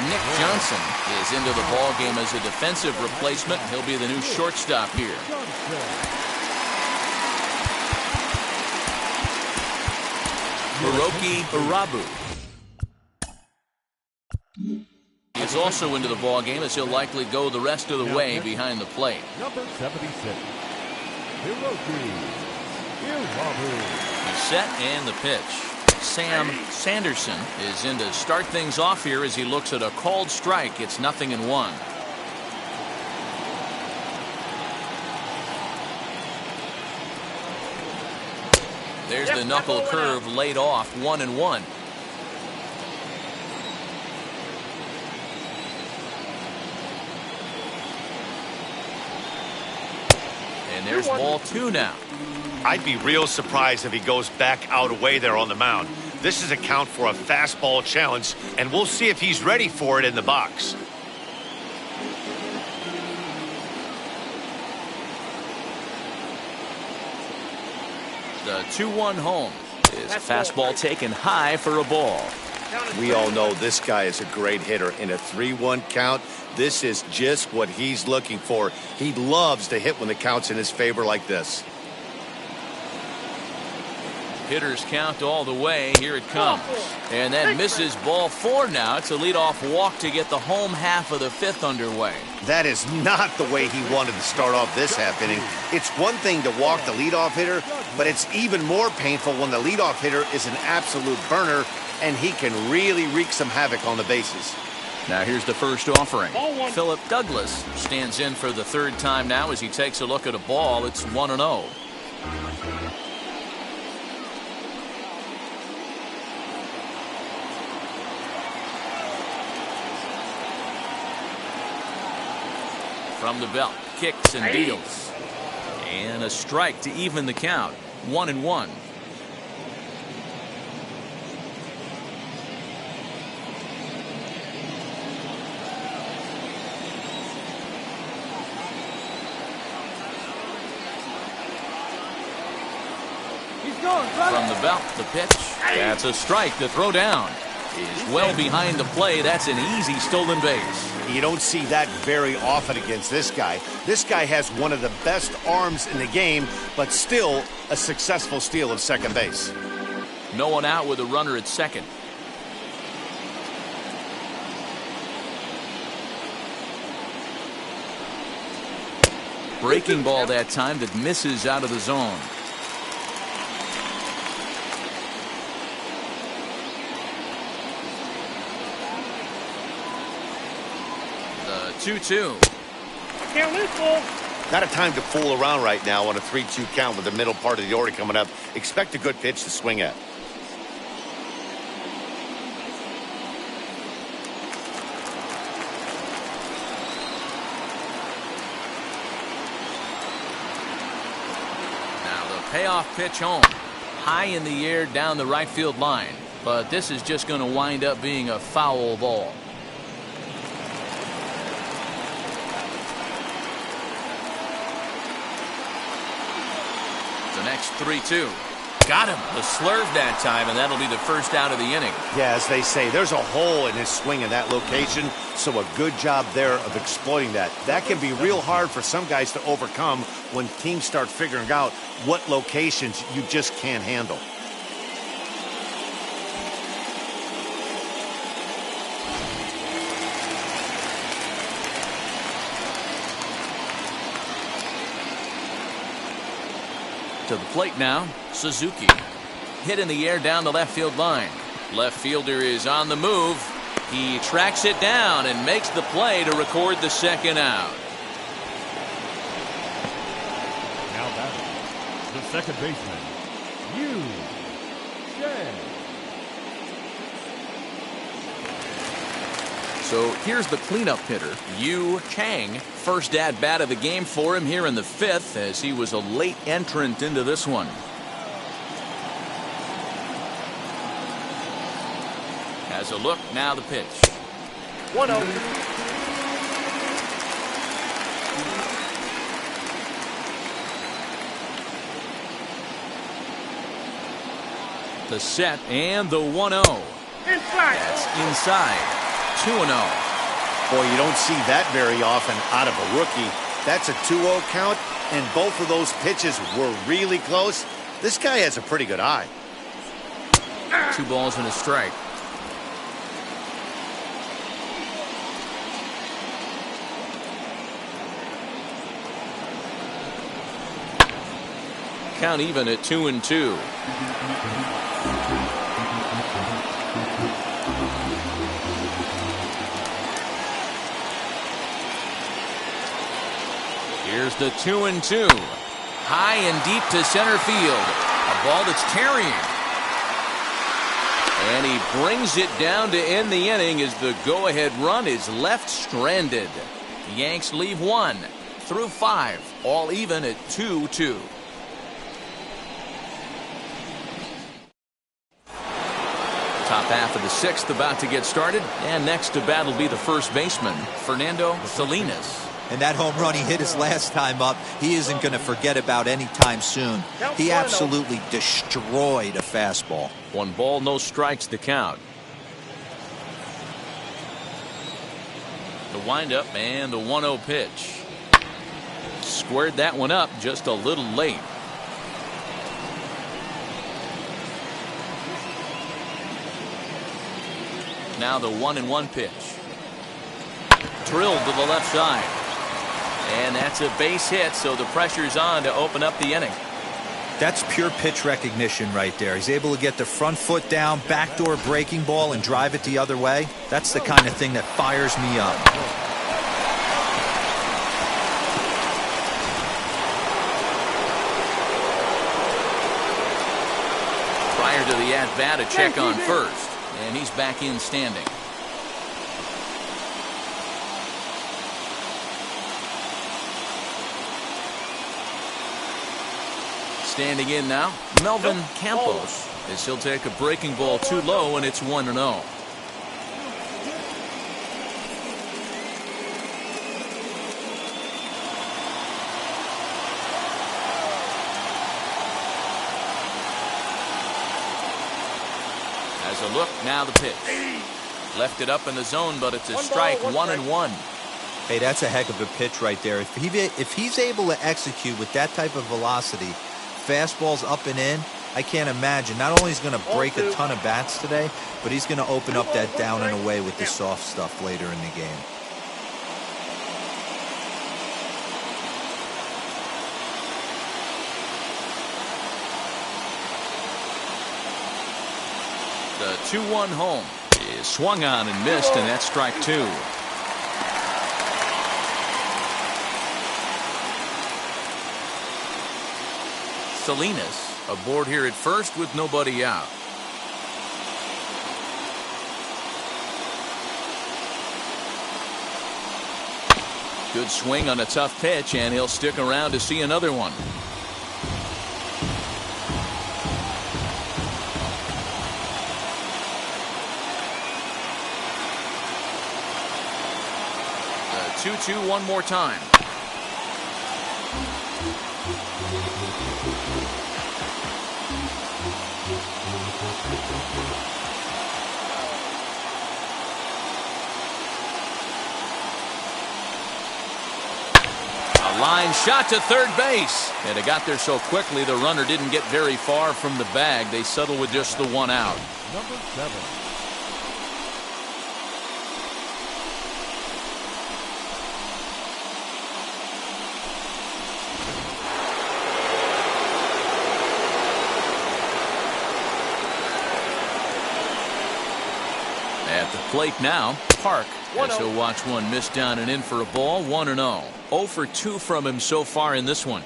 Nick Johnson is into the ball game as a defensive replacement. He'll be the new shortstop here. Hiroki Urabu is also into the ball game as he'll likely go the rest of the way behind the plate. Number 76, Hiroki Urabu. He's set and the pitch. Sam Sanderson is in to start things off here as he looks at a called strike. It's 0-1. There's the knuckle curve laid off, 1-1. And there's ball 2 now. I'd be real surprised if he goes back out away there on the mound. This is a count for a fastball challenge, and we'll see if he's ready for it in the box. The 2-1 home is a fastball taken high for a ball. We all know this guy is a great hitter. In a 3-1 count, this is just what he's looking for. He loves to hit when the count's in his favor like this. Hitters count all the way. Here it comes. And that misses ball 4 now. It's a leadoff walk to get the home half of the 5th underway. That is not the way he wanted to start off this half inning. It's one thing to walk the leadoff hitter, but it's even more painful when the leadoff hitter is an absolute burner and he can really wreak some havoc on the bases. Now here's the first offering. Philip Douglas stands in for the 3rd time now as he takes a look at a ball. It's 1-0. From the belt, kicks and deals. And a strike to even the count. 1-1. From the belt, the pitch. That's a strike. The throw down is well behind the play. That's an easy stolen base. You don't see that very often against this guy. This guy has one of the best arms in the game, but still a successful steal of second base. No one out with a runner at second. Breaking ball that time that misses out of the zone. The 2-2. Can't lose, Bull. Not a time to fool around right now on a 3-2 count with the middle part of the order coming up. Expect a good pitch to swing at. Payoff pitch home. High in the air down the right field line. But this is just going to wind up being a foul ball. The next 3-2. Got him. The slurve that time, and that'll be the first out of the inning. Yeah, as they say, there's a hole in his swing in that location, so a good job there of exploiting that. That can be real hard for some guys to overcome when teams start figuring out what locations you just can't handle. To the plate now, Suzuki. Hit in the air down the left field line. Left fielder is on the move. He tracks it down and makes the play to record the second out. Now batting, the second baseman, Yu Chang. So here's the cleanup hitter, Yu Chang. First at bat of the game for him here in the fifth, as he was a late entrant into this one. Has a look, now the pitch. 1-0. The set and the 1-0. Inside. That's inside. 2-0. Boy, you don't see that very often out of a rookie. That's a 2-0 count, and both of those pitches were really close. This guy has a pretty good eye. 2 balls and a strike. Count even at 2-2. Here's the 2-2. High and deep to center field. A ball that's carrying. And he brings it down to end the inning as the go-ahead run is left stranded. The Yanks leave 1 through 5, all even at 2-2. Top half of the sixth about to get started. And next to bat will be the first baseman, Fernando Salinas. And that home run he hit his last time up, he isn't going to forget about anytime soon. He absolutely destroyed a fastball. 1 ball, no strikes the count. The windup and the 1-0 pitch. Squared that one up just a little late. Now the 1-1 pitch. Drilled to the left side. And that's a base hit, so the pressure's on to open up the inning. That's pure pitch recognition right there. He's able to get the front foot down, backdoor breaking ball, and drive it the other way. That's the kind of thing that fires me up. Prior to the at-bat, a check on first. And he's back in standing. Standing in now, Melvin Campos, as he'll take a breaking ball too low, and it's 1-0. As a look, now the pitch. Left it up in the zone, but it's a strike, 1-1. Hey, that's a heck of a pitch right there. If he's able to execute with that type of velocity, fastballs up and in, I can't imagine. Not only is he going to break a ton of bats today, but he's going to open up that down and away with the soft stuff later in the game. The 2-1 home is swung on and missed, and that's strike 2. Salinas aboard here at first with nobody out. Good swing on a tough pitch, and he'll stick around to see another one. The 2-2 one more time. A line shot to third base, and it got there so quickly the runner didn't get very far from the bag. They settle with just the one out. Number 7. At the plate now, Park, as he'll watch one miss down and in for a ball, 1-0. 0 for 2 from him so far in this one.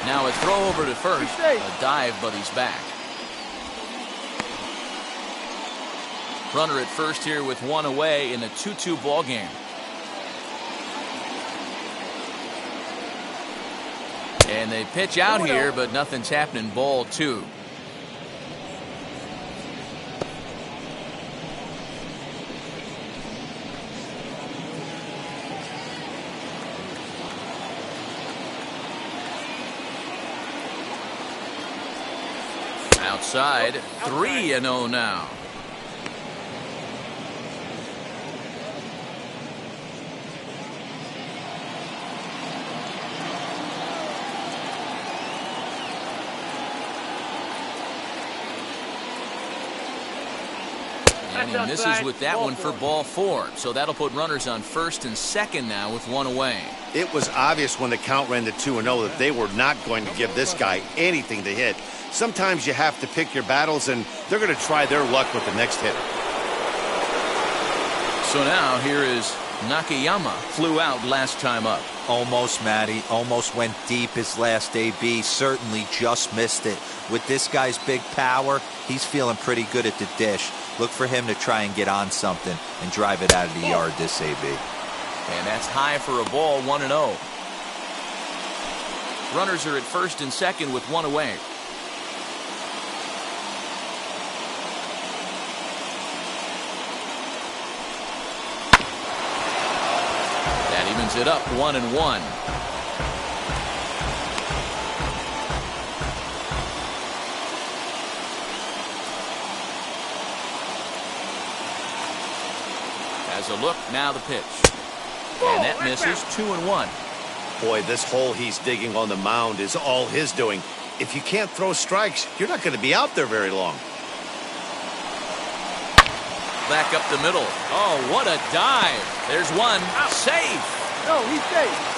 Now a throw over to first, a dive, but he's back. Runner at first here with one away in a 2-2 ball game. And they pitch out here, but nothing's happening. Ball 2. Outside, 3-0 now. And he misses with that one for ball 4. So that'll put runners on first and second now with one away. It was obvious when the count ran to 2-0 that they were not going to give this guy anything to hit. Sometimes you have to pick your battles, and they're going to try their luck with the next hitter. So now here is Nakayama. Flew out last time up. Almost, Matty. Almost went deep his last AB. Certainly just missed it. With this guy's big power, he's feeling pretty good at the dish. Look for him to try and get on something and drive it out of the yard this AB. And that's high for a ball, 1-0. Runners are at first and second with one away. That evens it up, 1-1. As a look, now the pitch. And that misses, 2-1. Boy, this hole he's digging on the mound is all his doing. If you can't throw strikes, you're not going to be out there very long. Back up the middle. Oh, what a dive. There's one. Safe. No, he's safe.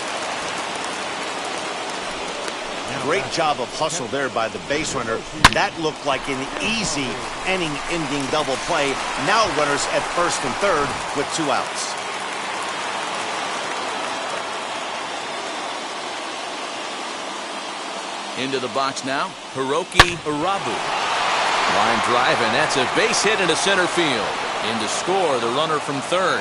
Great job of hustle there by the base runner. That looked like an easy inning-ending double play. Now runners at first and third with 2 outs. Into the box now, Hiroki Urabu. Line drive, and that's a base hit into center field. In to score the runner from third.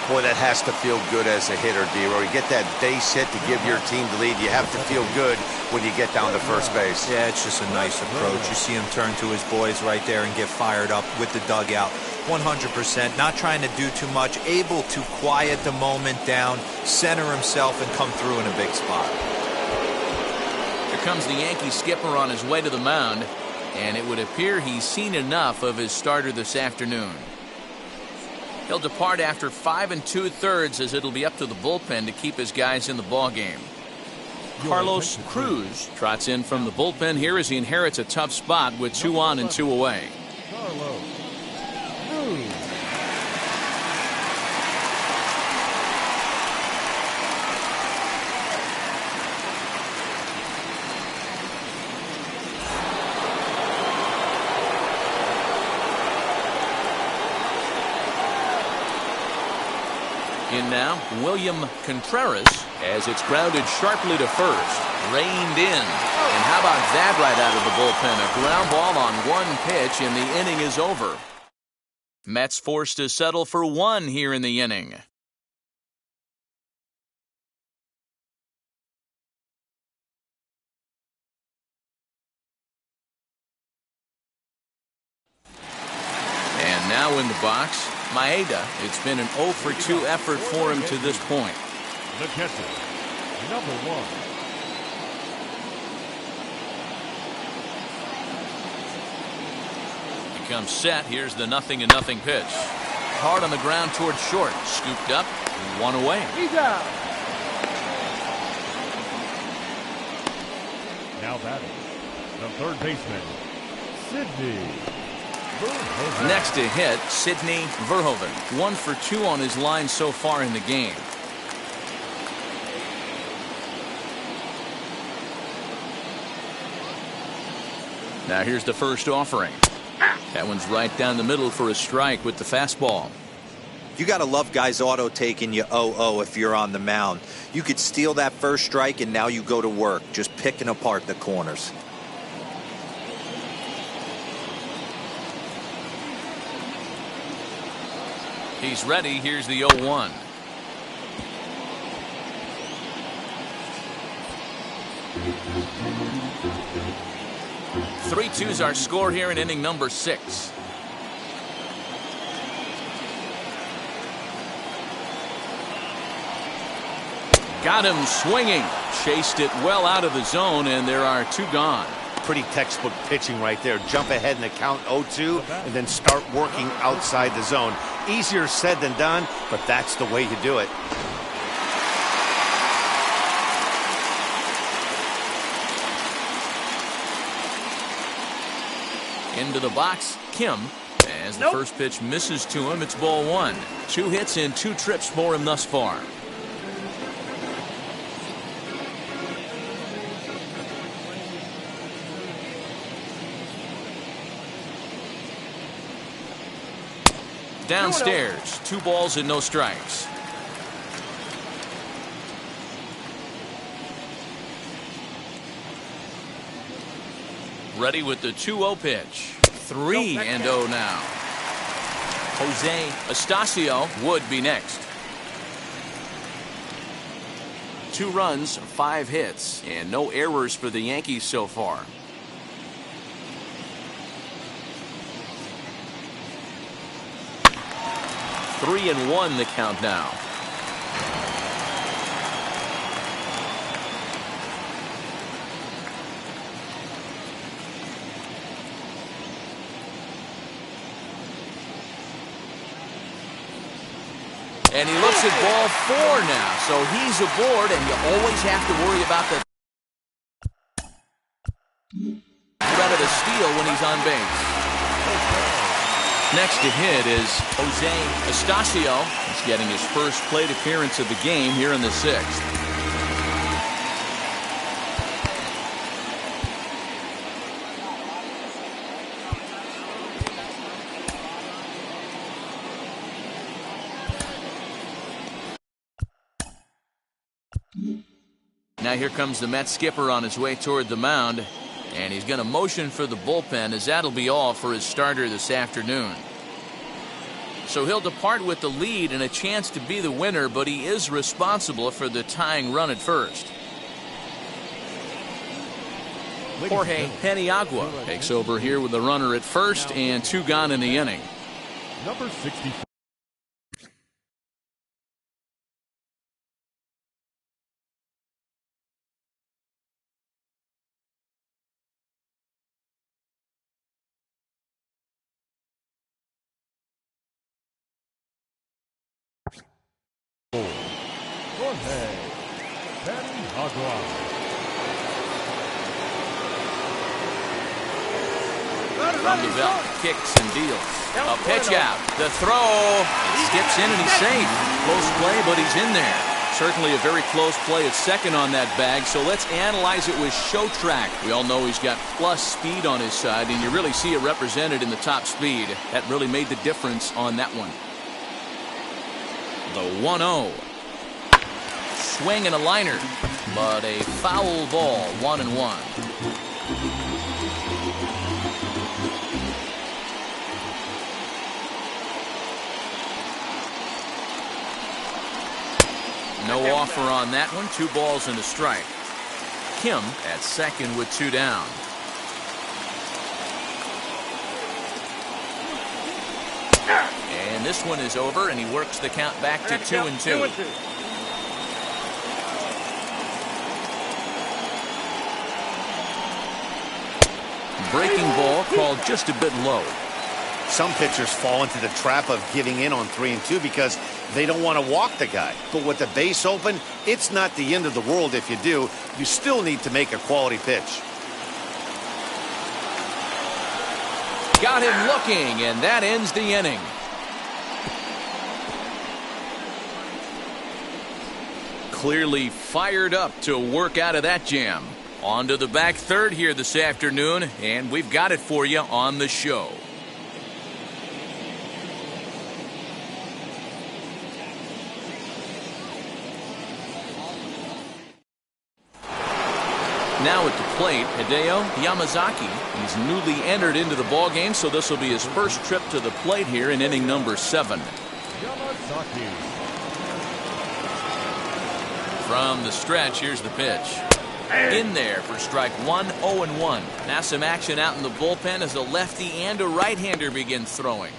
Boy, that has to feel good as a hitter, D-Roy. You get that base hit to give your team the lead. You have to feel good when you get down to first base. Yeah, it's just a nice approach. You see him turn to his boys right there and get fired up with the dugout. 100%, not trying to do too much, able to quiet the moment down, center himself, and come through in a big spot. Here comes the Yankee skipper on his way to the mound, and it would appear he's seen enough of his starter this afternoon. He'll depart after 5 2/3 as it'll be up to the bullpen to keep his guys in the ballgame. Carlos Cruz trots in from the bullpen here as he inherits a tough spot with 2 on and 2 away. Carlos Cruz. In now, William Contreras as it's grounded sharply to first. Reined in. And how about that right out of the bullpen? A ground ball on 1 pitch and the inning is over. Mets forced to settle for 1 here in the inning. And now in the box, Maeda. It's been an 0 for 2 effort for him to this point. The catcher, number 1. He comes set. Here's the 0-0 pitch. Hard on the ground towards short. Scooped up. 1 away. He's out. Now batting, the third baseman, Sidney. Next to hit, Sidney Verhoeven. 1 for 2 on his line so far in the game. Now here's the first offering. That one's right down the middle for a strike with the fastball. You got to love guys auto taking you 0-0 if you're on the mound. You could steal that first strike and now you go to work just picking apart the corners. He's ready. Here's the 0-1. Three twos our score here in inning number 6. Got him swinging. Chased it well out of the zone, and there are 2 gone. Pretty textbook pitching right there. Jump ahead in the count 0-2 and then start working outside the zone. Easier said than done, but that's the way you do it. Into the box, Kim. As the first pitch misses to him, it's ball 1. 2 hits and 2 trips for him thus far. Downstairs, 2 balls and no strikes. Ready with the 2-0 pitch. 3-0 now. Jose Estacio would be next. 2 runs, 5 hits, and no errors for the Yankees so far. Three and 1 the count now. And he looks at ball 4 now, so he's aboard, and you always have to worry about the out of the steal when he's on base. Next to hit is Jose Estacio. He's getting his first plate appearance of the game here in the 6th. Now here comes the Mets skipper on his way toward the mound, and he's going to motion for the bullpen, as that'll be all for his starter this afternoon. So he'll depart with the lead and a chance to be the winner, but he is responsible for the tying run at first. Jorge Peniagua takes over here with the runner at first and 2 gone in the inning. Number 64. Jorge Peniagua. From the belt, kicks and deals. A pitch out. The throw. Skips in and he's safe. Close play, but he's in there. Certainly a very close play at second on that bag, so let's analyze it with show track. We all know he's got plus speed on his side, and you really see it represented in the top speed. That really made the difference on that one. The 1-0. Swing and a liner, but a foul ball, 1-1. No offer on that one. 2 balls and a strike. Kim at second with 2 down. And this one is over, and he works the count back to 2-2. Breaking ball called just a bit low. Some pitchers fall into the trap of giving in on 3-2 because they don't want to walk the guy. But with the base open, it's not the end of the world if you do. You still need to make a quality pitch. Got him looking, and that ends the inning. Clearly fired up to work out of that jam. On to the back third here this afternoon, and we've got it for you on the show. Now at the plate, Hideo Yamazaki. He's newly entered into the ballgame, so this will be his first trip to the plate here in inning number 7. Yamazaki. From the stretch, here's the pitch. In there for strike 1, 0-1. Now some action out in the bullpen as a lefty and a right-hander begins throwing.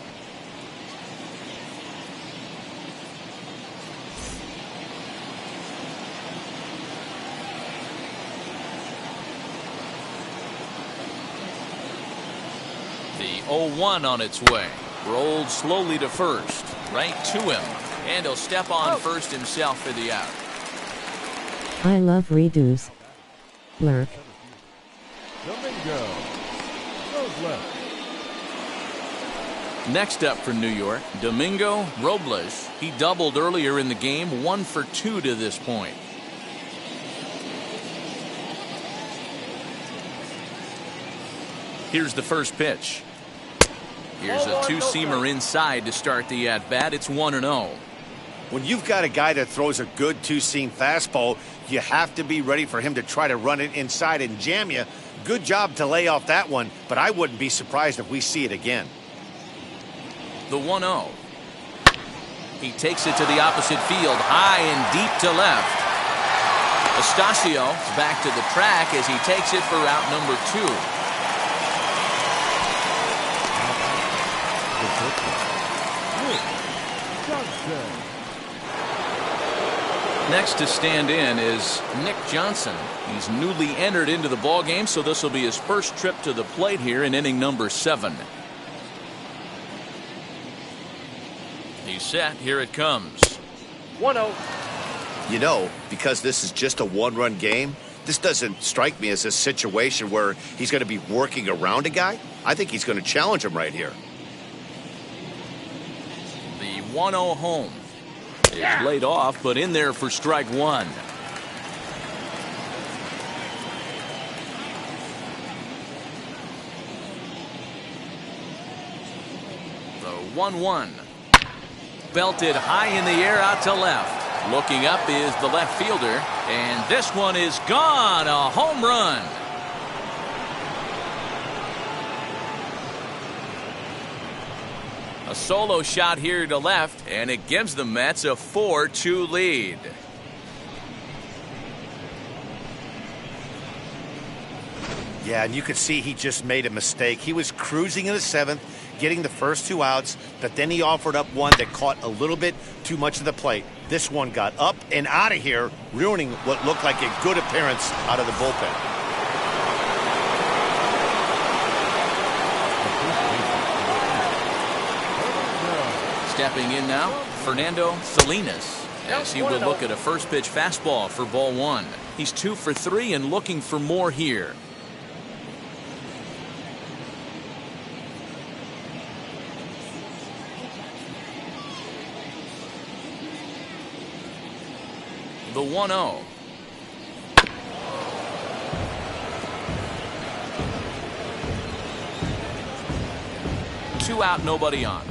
The 0-1 on its way. Rolled slowly to first. Right to him. And he'll step on first himself for the out. I love redos. Lurk. Domingo. Goes left. Next up for New York, Domingo Robles. He doubled earlier in the game, 1 for 2 to this point. Here's the first pitch. Here's a 2-seamer inside to start the at-bat. It's 1-0. When you've got a guy that throws a good 2-seam fastball, you have to be ready for him to try to run it inside and jam you. Good job to lay off that one, but I wouldn't be surprised if we see it again. The 1-0. He takes it to the opposite field, high and deep to left. Estacio is back to the track as he takes it for out number 2. Next to stand in is Nick Johnson. He's newly entered into the ballgame, so this will be his first trip to the plate here in inning number 7. He's set. Here it comes. 1-0. You know, because this is just a one-run game, this doesn't strike me as a situation where he's going to be working around a guy. I think he's going to challenge him right here. The 1-0 home is laid off, but in there for strike 1. The 1-1. Belted high in the air out to left. Looking up is the left fielder, and this one is gone. A home run. A solo shot here to left, and it gives the Mets a 4-2 lead. Yeah, and you could see he just made a mistake. He was cruising in the seventh, getting the first 2 outs, but then he offered up one that caught a little bit too much of the plate. This one got up and out of here, ruining what looked like a good appearance out of the bullpen. Stepping in now, Fernando Salinas, as he will look at a first pitch fastball for ball 1. He's 2 for 3 and looking for more here. The 1-0. Two out, nobody on.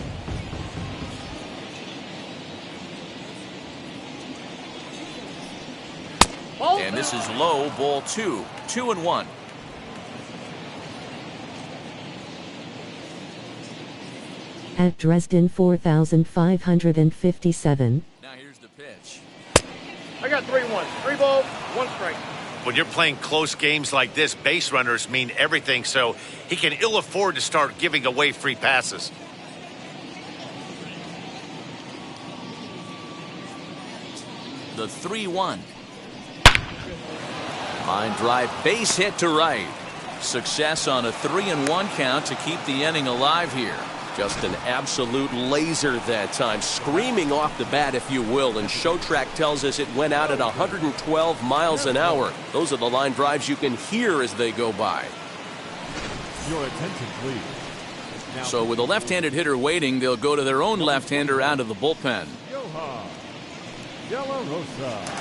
And this is low, ball 2. 2-1. At Dresden 4557. Now here's the pitch. I got 3-1. 3 balls, 1 strike. When you're playing close games like this, base runners mean everything, so he can ill afford to start giving away free passes. The 3-1. Line drive, base hit to right. Success on a 3-1 count to keep the inning alive here. Just an absolute laser that time, screaming off the bat, if you will, and Showtrack tells us it went out at 112 miles an hour. Those are the line drives you can hear as they go by. Your attention, please. So with a left-handed hitter waiting, they'll go to their own left-hander out of the bullpen. Johan De La Rosa.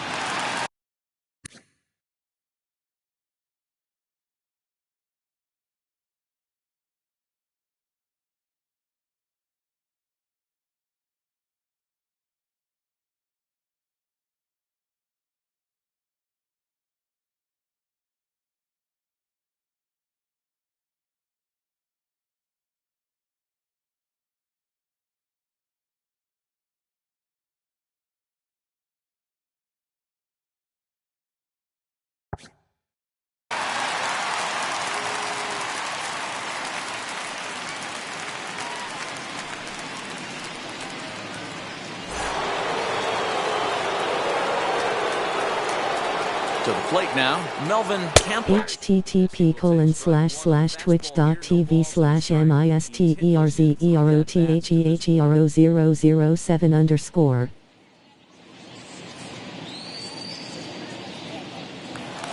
To the plate now, Melvin Campbell. http://twitch.tv/misterzero007 _.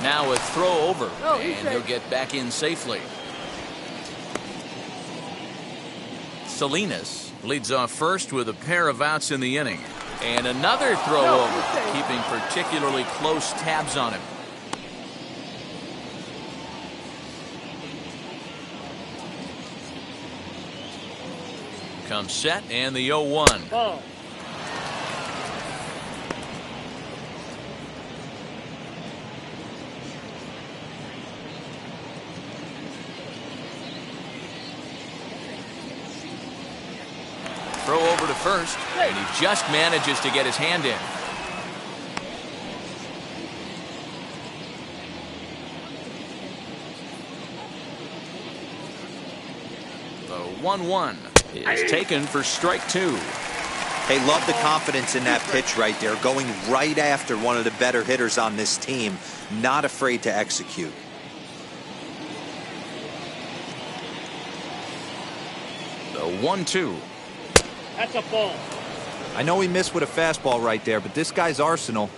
Now a throw over, and he'll get back in safely. Salinas leads off first with a pair of outs in the inning. And another throw over, keeping particularly close tabs on him. Comes set, and the 0-1. Ball. Throw over to first, and he just manages to get his hand in. The 1-1 is taken for strike 2. Hey, love the confidence in that pitch right there, going right after one of the better hitters on this team, not afraid to execute. The 1-2. That's a ball. I know he missed with a fastball right there, but this guy's arsenal,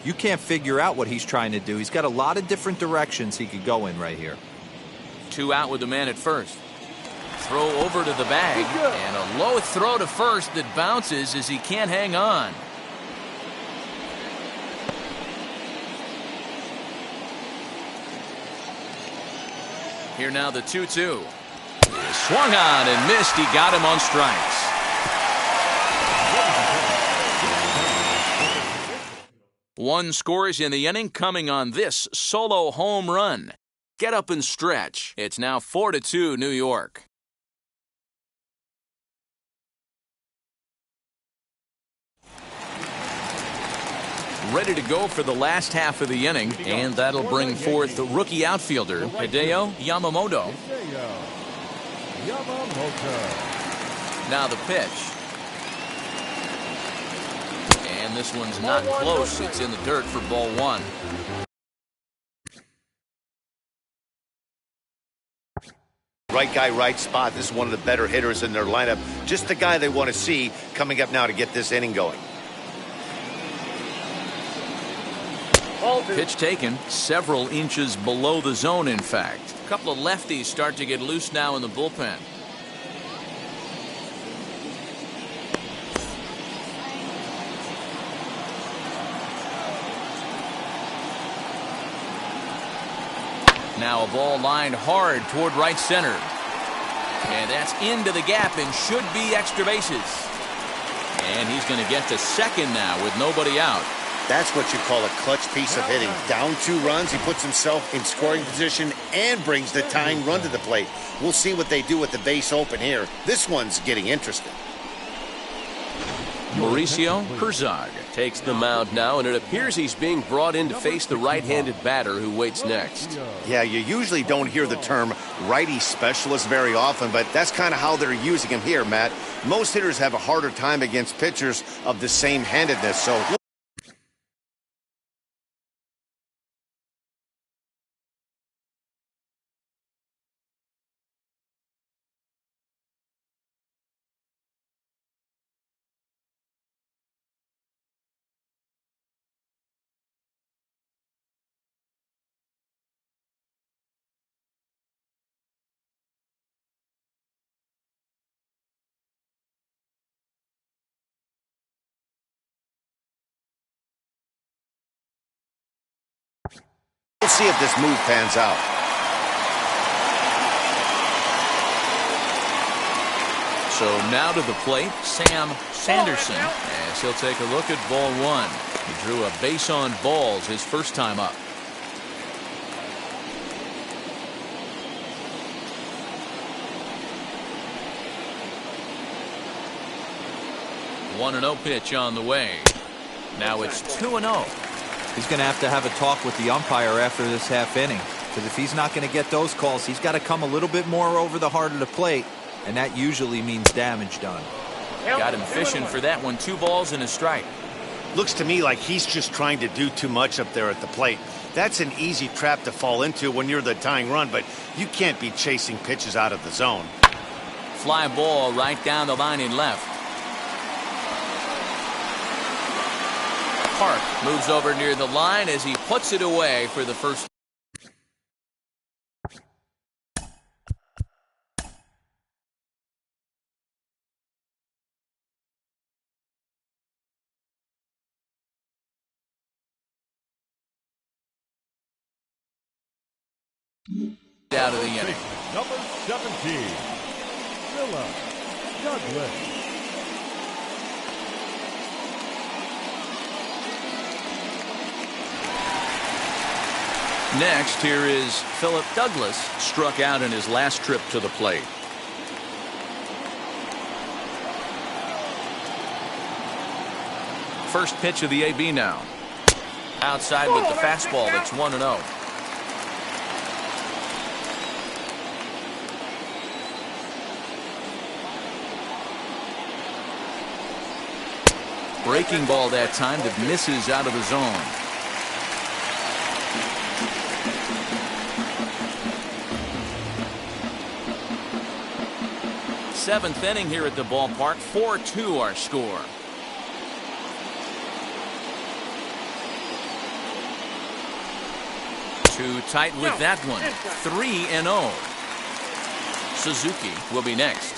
you can't figure out what he's trying to do. He's got a lot of different directions he could go in right here. 2 out with the man at first. Throw over to the bag, and a low throw to first that bounces as he can't hang on. Here now the 2-2. Swung on and missed. He got him on strikes. One scores in the inning coming on this solo home run. Get up and stretch. It's now 4-2 New York. ready to go for the last half of the inning, and that'll bring forth the rookie outfielder, Hideo Yamamoto. Now the pitch. And this one's not close. It's in the dirt for ball one. Right guy, right spot. This is one of the better hitters in their lineup. Just the guy they want to see coming up now to get this inning going. Pitch taken several inches below the zone, in fact. A couple of lefties start to get loose now in the bullpen. Now a ball lined hard toward right center. And that's into the gap and should be extra bases. And he's going to get to second now with nobody out. That's what you call a clutch piece of hitting. Down 2 runs, he puts himself in scoring position and brings the tying run to the plate. We'll see what they do with the base open here. This one's getting interesting. Mauricio Herzog takes the mound now, and it appears he's being brought in to face the right-handed batter who waits next. Yeah, you usually don't hear the term righty specialist very often, but that's kind of how they're using him here, Matt. Most hitters have a harder time against pitchers of the same handedness, so... We'll see if this move pans out. So now to the plate, Sam Sanderson, as he'll take a look at ball one. He drew a base on balls his first time up. One 1-0 pitch on the way. Now it's 2-0. He's going to have a talk with the umpire after this half inning, because if he's not going to get those calls, he's got to come a little bit more over the heart of the plate, and that usually means damage done. Got him fishing for that one. 2 balls and a strike. Looks to me like he's just trying to do too much up there at the plate. That's an easy trap to fall into when you're the tying run, but you can't be chasing pitches out of the zone. Fly ball right down the line in left. Park moves over near the line as he puts it away for the first. Out of the inning. Number 17, Philip Douglas. Next, here is Philip Douglas, struck out in his last trip to the plate. First pitch of the AB now. Outside with the fastball. That's 1-0. Breaking ball that time that misses out of the zone. Seventh inning here at the ballpark. 4-2 our score. Too tight with that one. 3-0. Suzuki will be next.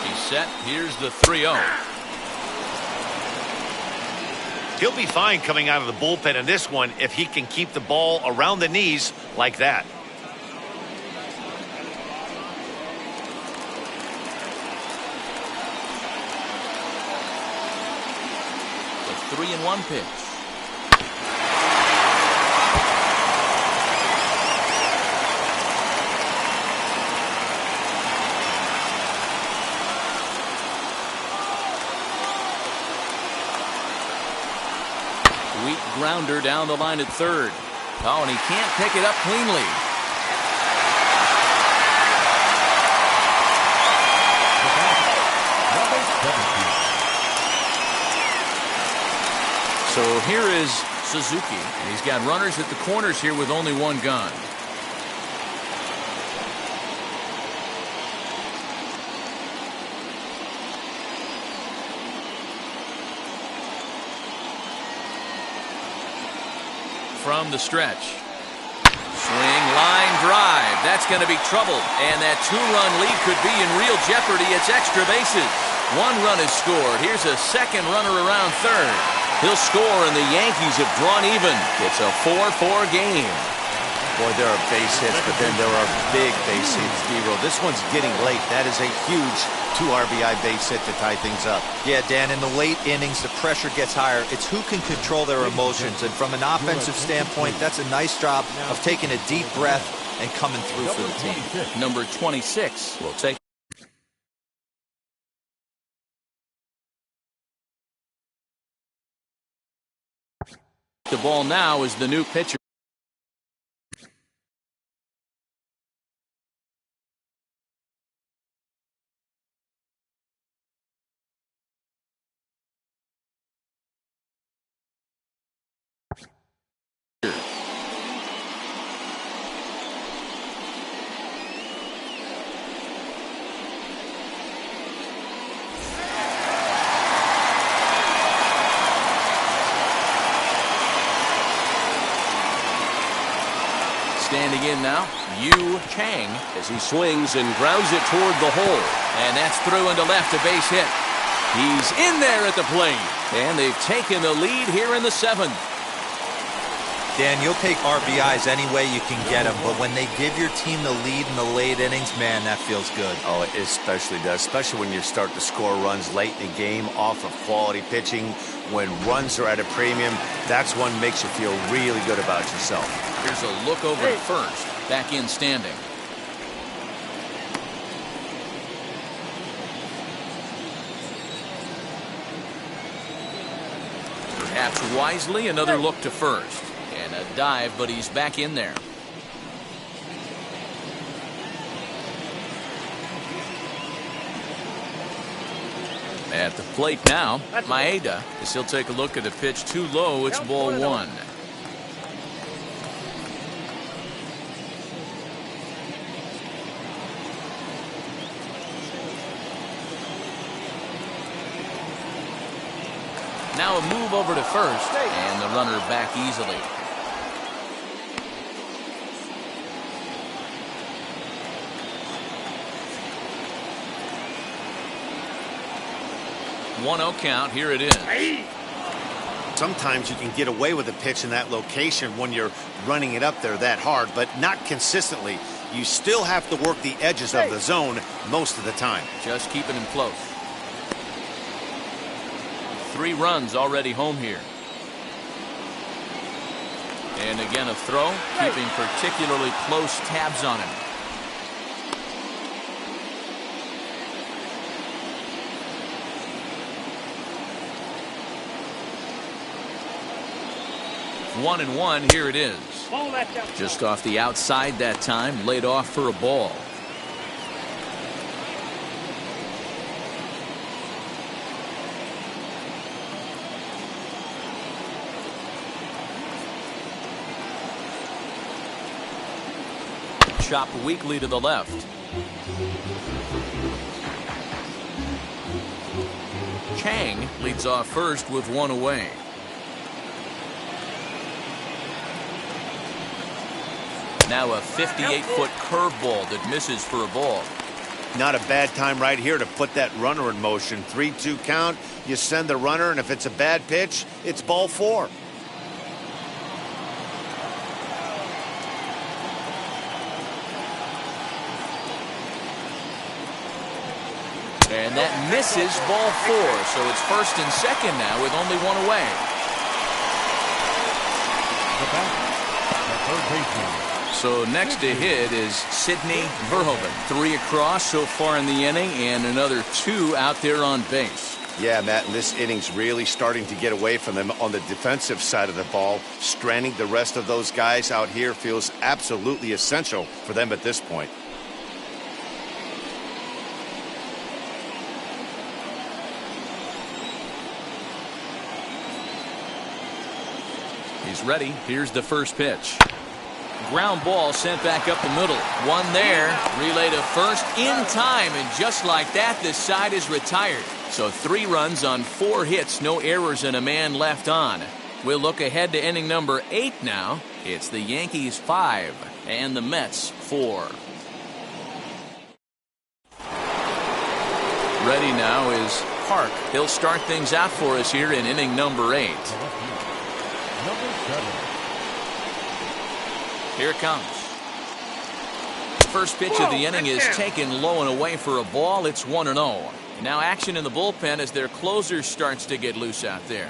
He's set. Here's the 3-0. He'll be fine coming out of the bullpen in this one if he can keep the ball around the knees like that. The 3-1 pitch. grounder down the line at third. Oh, and he can't pick it up cleanly. So here is Suzuki. He's got runners at the corners here with only one gun. From the stretch. Swing, line, drive. That's going to be trouble. And that two-run lead could be in real jeopardy. It's extra bases. One run is scored. Here's a second runner around third. He'll score, and the Yankees have drawn even. It's a 4-4 game. Boy, there are base hits, but then there are big base hits, D-Roll. This one's getting late. That is a huge 2 RBI base hit to tie things up. Yeah, Dan, in the late innings, the pressure gets higher. It's who can control their emotions. And from an offensive standpoint, that's a nice job of taking a deep breath and coming through for the team. Number 26 will take. The ball now is the new pitcher. Standing in now, Yu Chang, as he swings and grounds it toward the hole. And that's through into left, a base hit. He's in there at the plate. And they've taken the lead here in the 7th. Dan, you'll take RBIs any way you can get them, but when they give your team the lead in the late innings, man, that feels good. Oh, it especially does, especially when you start to score runs late in the game off of quality pitching. When runs are at a premium, that's what makes you feel really good about yourself. Here's a look over at first, back in standing. Perhaps wisely, another look to first. And a dive, but he's back in there. At the plate now, Maeda, as he'll take a look at a pitch too low. It's ball 1. Now a move over to first, and the runner back easily. One-oh count. Here it is. Sometimes you can get away with a pitch in that location when you're running it up there that hard, but not consistently. You still have to work the edges of the zone most of the time. Just keeping him close. 3 runs already home here. And again a throw, keeping particularly close tabs on him. One and one, here it is. Just off the outside that time, laid off for a ball. Chopped weakly to the left. Chang leads off first with 1 away. Now a 58-foot curveball that misses for a ball. Not a bad time right here to put that runner in motion. 3-2 count. You send the runner, and if it's a bad pitch, it's ball 4. And that misses ball 4. So it's first and second now with only 1 away. The batter, the third baseman. So next to hit is Sidney Verhoeven. 3 across so far in the inning and another 2 out there on base. Yeah, Matt, and this inning's really starting to get away from them on the defensive side of the ball. Stranding the rest of those guys out here feels absolutely essential for them at this point. He's ready. Here's the first pitch. Ground ball sent back up the middle. One there. Relay to first in time. And just like that, this side is retired. So 3 runs on 4 hits. No errors and a man left on. We'll look ahead to inning number 8 now. It's the Yankees 5 and the Mets 4. Ready now is Park. He'll start things out for us here in inning number 8. Number 7. Here it comes. First pitch of the inning is taken low and away for a ball. It's 1-0. Now action in the bullpen as their closer starts to get loose out there.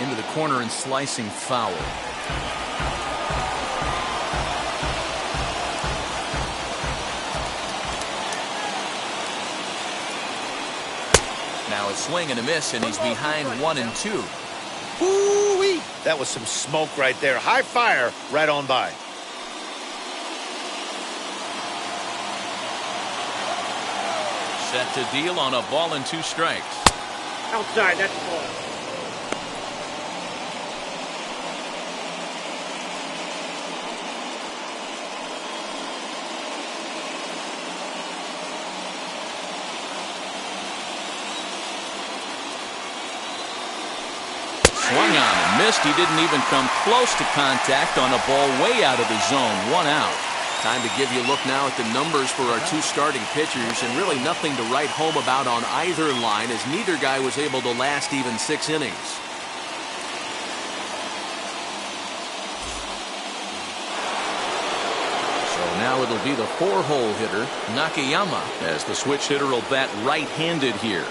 Into the corner and slicing foul. Now a swing and a miss, and he's behind 1-2. Woo-wee! That was some smoke right there. High fire right on by. Set to deal on a ball and 2 strikes. Outside, that's the ball. Swung on and missed. He didn't even come close to contact on a ball way out of the zone. 1 out. Time to give you a look now at the numbers for our 2 starting pitchers, and really nothing to write home about on either line, as neither guy was able to last even 6 innings. So now it'll be the 4-hole hitter, Nakayama, as the switch hitter will bat right-handed here.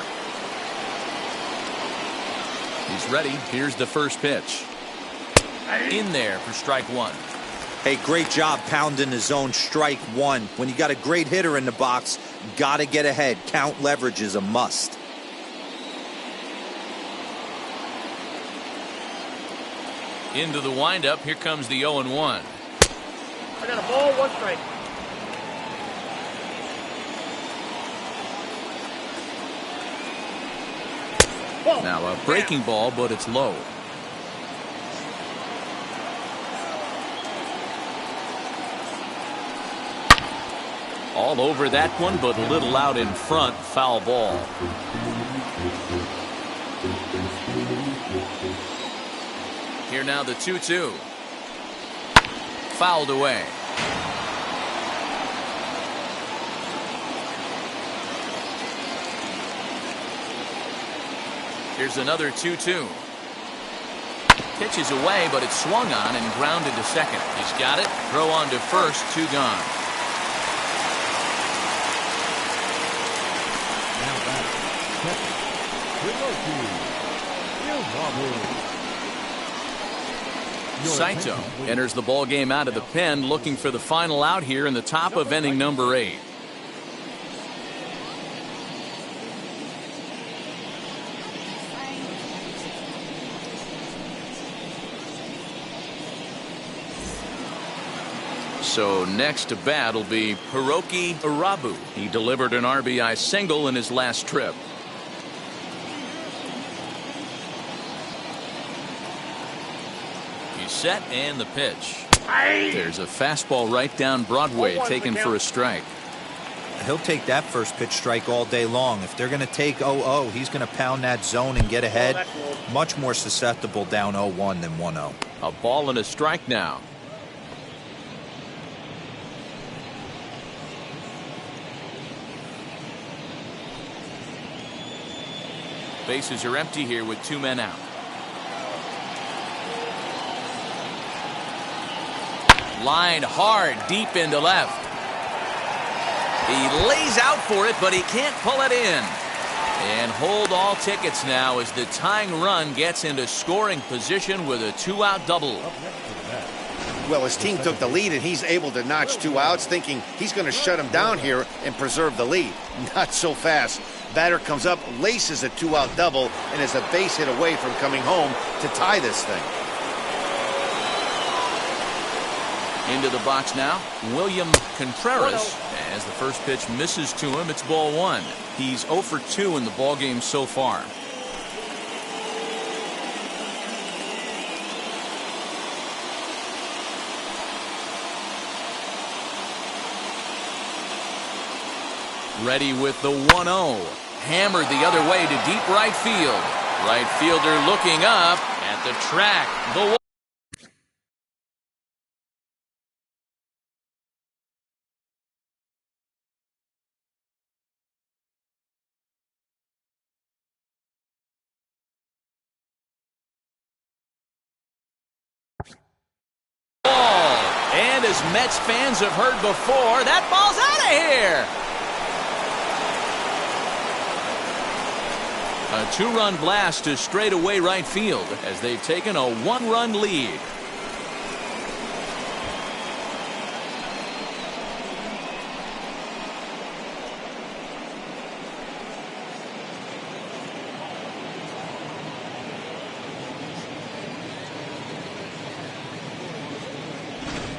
He's ready. Here's the first pitch. In there for strike 1. Hey, great job pounding the zone. Strike 1. When you got a great hitter in the box, gotta get ahead. Count leverage is a must. Into the windup. Here comes the 0-1. I got a ball, 1 strike. Now a breaking ball, but it's low. All over that one, but a little out in front. Foul ball. Here now the 2-2. Fouled away. Here's another 2-2. Pitches away, but it's swung on and grounded to second. He's got it. Throw on to first. 2 gone. Now back. Saito enters the ball game out of the pen, looking for the final out here in the top of inning number 8. So next to bat will be Hiroki Urabu. He delivered an RBI single in his last trip. He's set and the pitch. There's a fastball right down Broadway taken for a strike. He'll take that first pitch strike all day long. If they're going to take 0-0, he's going to pound that zone and get ahead. Much more susceptible down 0-1 than 1-0. A ball and a strike now. Bases are empty here with 2 men out. Line hard deep into left. He lays out for it, but he can't pull it in. And hold all tickets now as the tying run gets into scoring position with a 2-out double. Up next to the bat, Well, his team took the lead, and he's able to notch 2 outs, thinking he's going to shut him down here and preserve the lead. Not so fast. Batter comes up, laces a 2-out double, and is a base hit away from coming home to tie this thing. Into the box now, William Contreras. As the first pitch misses to him, it's ball 1. He's 0 for 2 in the ballgame so far. Ready with the 1-0. Hammered the other way to deep right field. Right fielder looking up at the track. The ball. And as Mets fans have heard before, that ball's out of here. A 2-run blast to straightaway right field as they've taken a 1-run lead.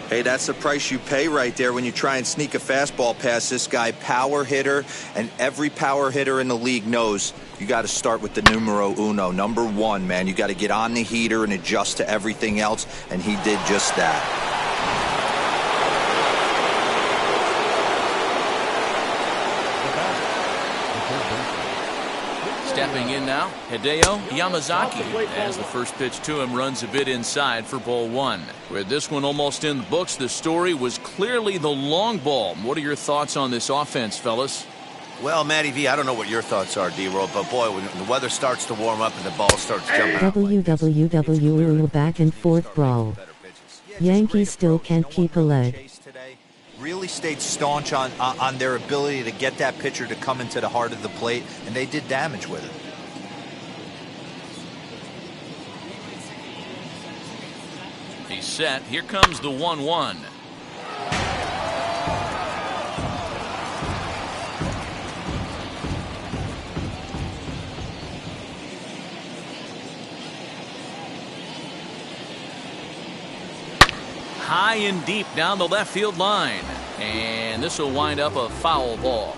Hey, that's the price you pay right there when you try and sneak a fastball past this guy. Power hitter, and every power hitter in the league knows you got to start with the numero uno, number 1, man. You got to get on the heater and adjust to everything else, and he did just that. Stepping in now, Hideo Yamazaki, as the first pitch to him runs a bit inside for ball 1. With this one almost in the books, the story was clearly the long ball. What are your thoughts on this offense, fellas? Well, Matty V, I don't know what your thoughts are, D-Roll, but boy, when the weather starts to warm up and the ball starts jumping out. WWW back and forth brawl. Yankees still can't keep a lead. Really stayed staunch on their ability to get that pitcher to come into the heart of the plate, and they did damage with it. He's set. Here comes the 1-1. High and deep down the left field line. And this will wind up a foul ball.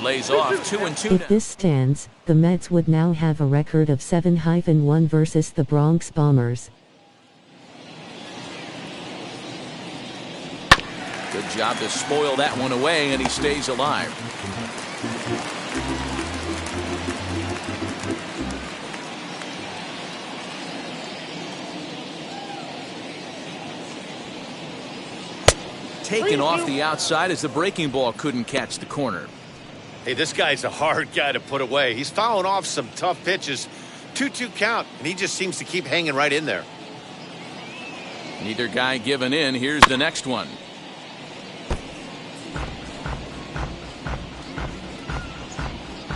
Lays off 2-2. If this stands, the Mets would now have a record of 7-1 versus the Bronx Bombers. Good job to spoil that one away, and he stays alive. Taken off the outside as the breaking ball couldn't catch the corner. Hey, this guy's a hard guy to put away. He's fouling off some tough pitches. 2-2 count, and he just seems to keep hanging right in there. Neither guy giving in. Here's the next one.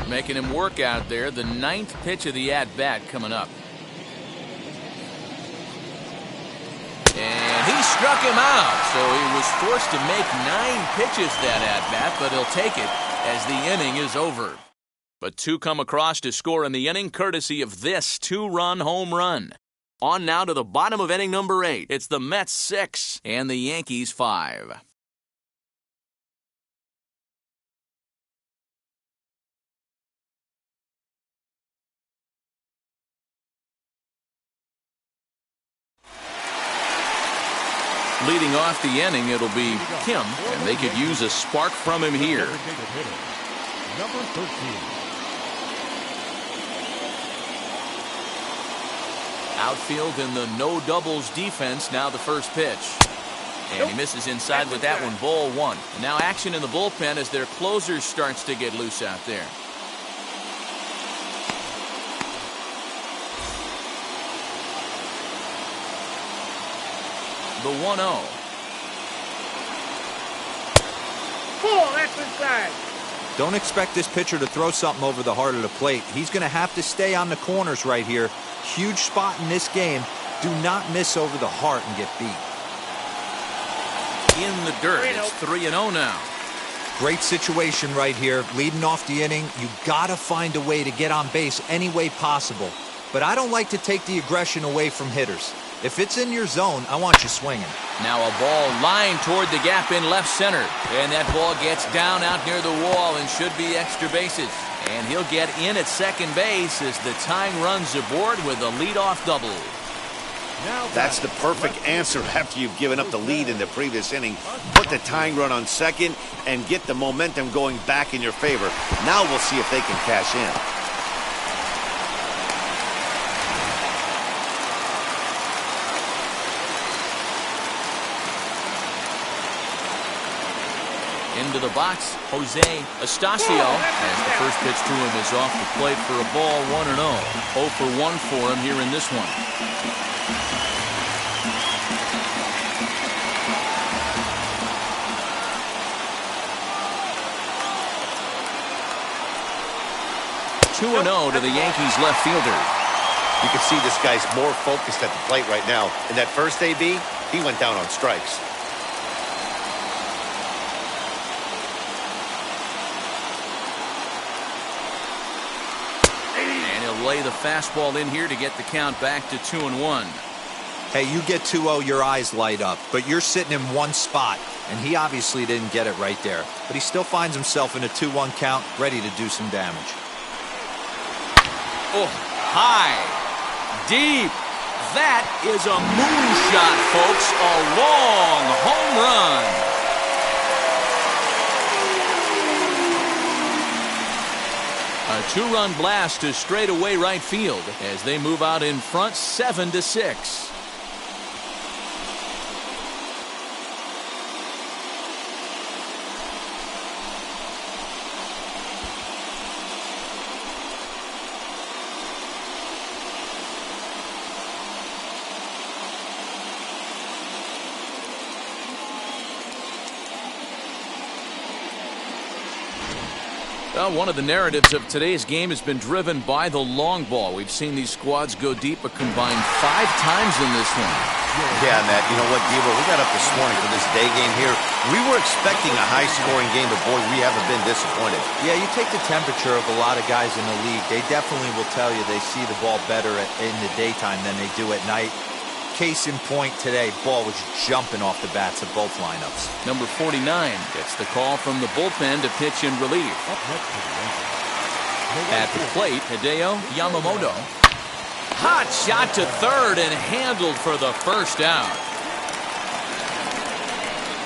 Making him work out there. The 9th pitch of the at-bat coming up. And he struck him out, so he was forced to make 9 pitches that at-bat, but he'll take it as the inning is over. But 2 come across to score in the inning, courtesy of this 2-run home run. On now to the bottom of inning number 8. It's the Mets 6 and the Yankees 5. Leading off the inning, it'll be Kim, and they could use a spark from him here. Number 13. Outfield in the no doubles defense, now the first pitch. And he misses inside with that one, ball 1. And now action in the bullpen as their closer starts to get loose out there. The 1-0. Pull, that's inside. Don't expect this pitcher to throw something over the heart of the plate. He's going to have to stay on the corners right here. Huge spot in this game. Do not miss over the heart and get beat. In the dirt, it's 3-0 now. Great situation right here. Leading off the inning, you got to find a way to get on base any way possible. But I don't like to take the aggression away from hitters. If it's in your zone, I want you swinging. Now a ball lined toward the gap in left center. And that ball gets down out near the wall and should be extra bases. And he'll get in at second base as the tying runs aboard with a leadoff double. That's the perfect answer after you've given up the lead in the previous inning. Put the tying run on second and get the momentum going back in your favor. Now we'll see if they can cash in. Into the box, Jose Estacio, as the first pitch to him is off the plate for a ball, 1-0. 0 for 1 for him here in this one. Two 2-0 to the Yankees left fielder. You can see this guy's more focused at the plate right now. In that first AB, he went down on strikes. Lay the fastball in here to get the count back to 2-1. Hey, you get 2-0, your eyes light up, but you're sitting in one spot, and he obviously didn't get it right there. But he still finds himself in a 2-1 count, ready to do some damage. Oh, high, deep. That is a moonshot, folks. A long home run. A two-run blast to straightaway right field as they move out in front 7-6. Well, one of the narratives of today's game has been driven by the long ball. We've seen these squads go deep a combined 5 times in this one. Yeah, Matt, you know what, Devo? We got up this morning for this day game here. We were expecting a high-scoring game, but, boy, we haven't been disappointed. Yeah, you take the temperature of a lot of guys in the league. They definitely will tell you they see the ball better in the daytime than they do at night. Case in point today, ball was jumping off the bats of both lineups. Number 49 gets the call from the bullpen to pitch in relief. At the plate, Hideo Yamamoto. Hot shot to third and handled for the first out.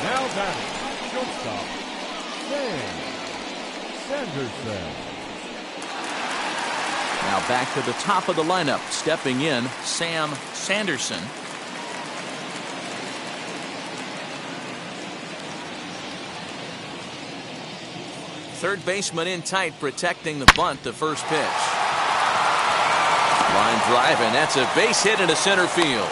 Now batting, shortstop, Sam Sanderson. Now back to the top of the lineup, stepping in, Sam Sanderson. Third baseman in tight, protecting the bunt, the first pitch. Line drive, and that's a base hit into center field.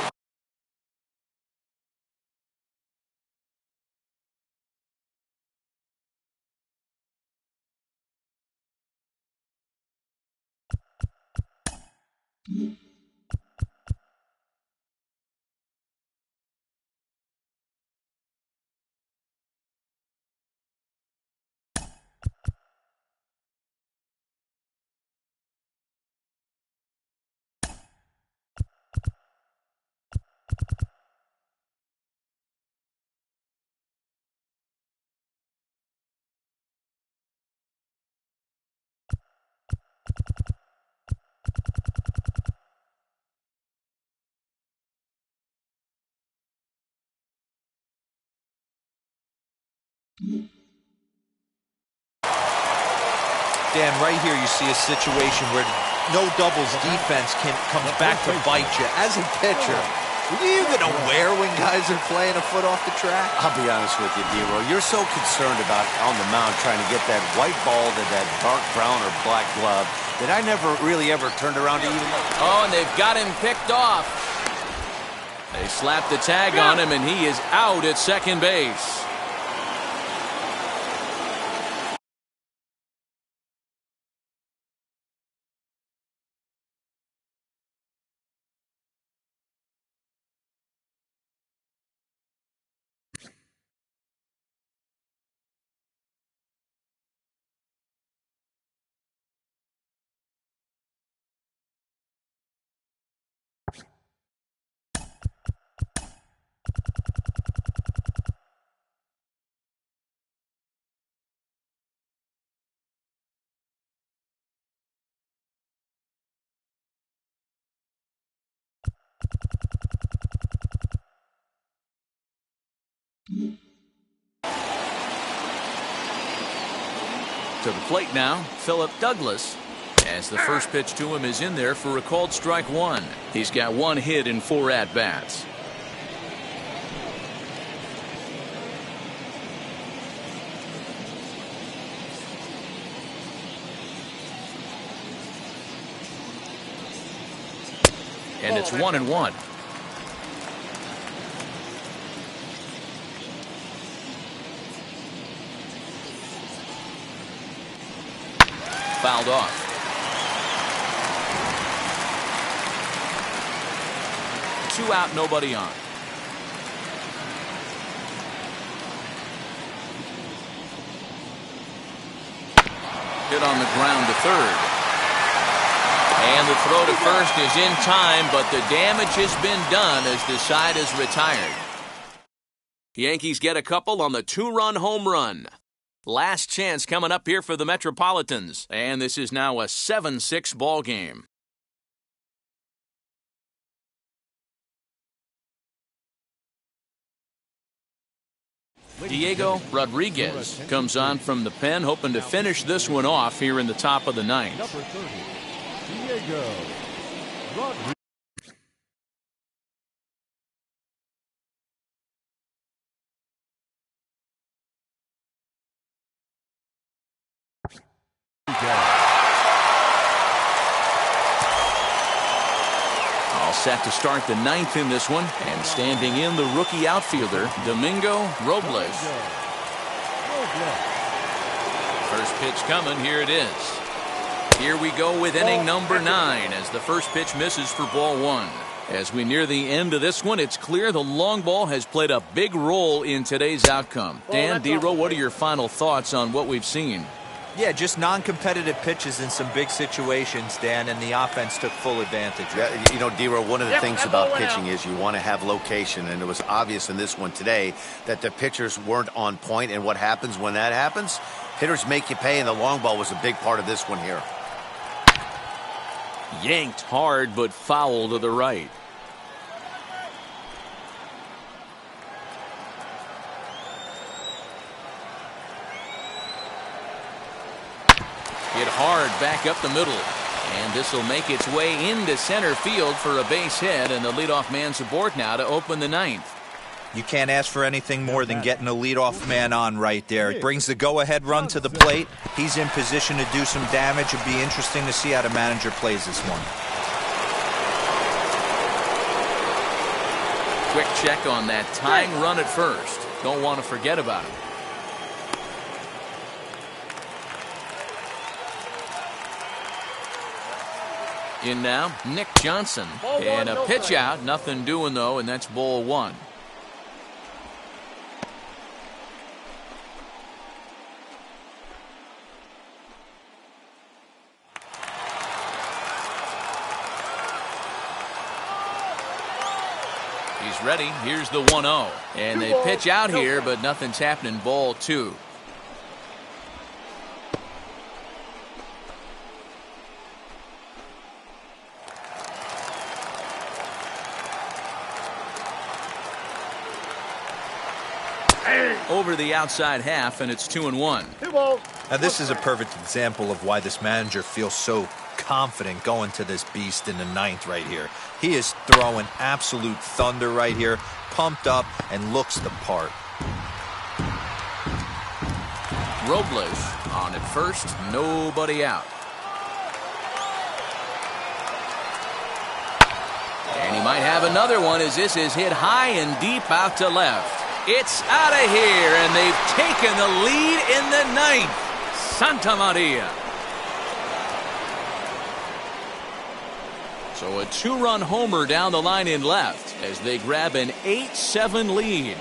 Dan, right here you see a situation where no doubles defense comes back to bite you. As a pitcher, are you even aware when guys are playing a foot off the track? I'll be honest with you, D-Roy. You're so concerned about on the mound trying to get that white ball to that dark brown or black glove that I never really ever turned around to even look. Oh, and they've got him picked off. They slap the tag on him, and he is out at second base. To the plate now, Philip Douglas, as the first pitch to him is in there for a called strike one. He's got one hit in 4 at-bats. And it's 1-1. Fouled off. Two out, nobody on. Hit on the ground to third. And the throw to first is in time, but the damage has been done as the side is retired. Yankees get a couple on the 2-run home run. Last chance coming up here for the Metropolitans, and this is now a 7-6 ball game. Diego Rodriguez comes on from the pen, hoping to finish this one off here in the top of the ninth. Number 30, Diego Rodriguez. All set to start the ninth in this one, and standing in the rookie outfielder, Domingo Robles. First pitch coming, here it is. Here we go with inning number 9 as the first pitch misses for ball 1. As we near the end of this one, it's clear the long ball has played a big role in today's outcome. Dan, Dero, what are your final thoughts on what we've seen? Yeah, just non-competitive pitches in some big situations, Dan, and the offense took full advantage. Yeah, you know, Dero, one of the things about pitching is you want to have location, and it was obvious in this one today that the pitchers weren't on point, and what happens when that happens? Hitters make you pay, and the long ball was a big part of this one here. Yanked hard, but foul to the right. Hit hard back up the middle. And this will make its way into center field for a base hit, and the leadoff man's aboard now to open the ninth. You can't ask for anything more than getting a leadoff man on right there. It brings the go-ahead run to the plate. He's in position to do some damage. It'd be interesting to see how the manager plays this one. Quick check on that tying run at first. Don't want to forget about him. In now, Nick Johnson. And a pitch out. Nothing doing, though, and that's ball 1. He's ready. Here's the 1-0. And they pitch out here, but nothing's happening. Ball 2. Over the outside half, and it's 2-1. Now, this is a perfect example of why this manager feels so confident going to this beast in the ninth right here. He is throwing absolute thunder right here, pumped up, and looks the part. Robles on at first, nobody out. And he might have another one as this is hit high and deep out to left. It's out of here, and they've taken the lead in the ninth. Santa Maria. So a 2-run homer down the line in left as they grab an 8-7 lead.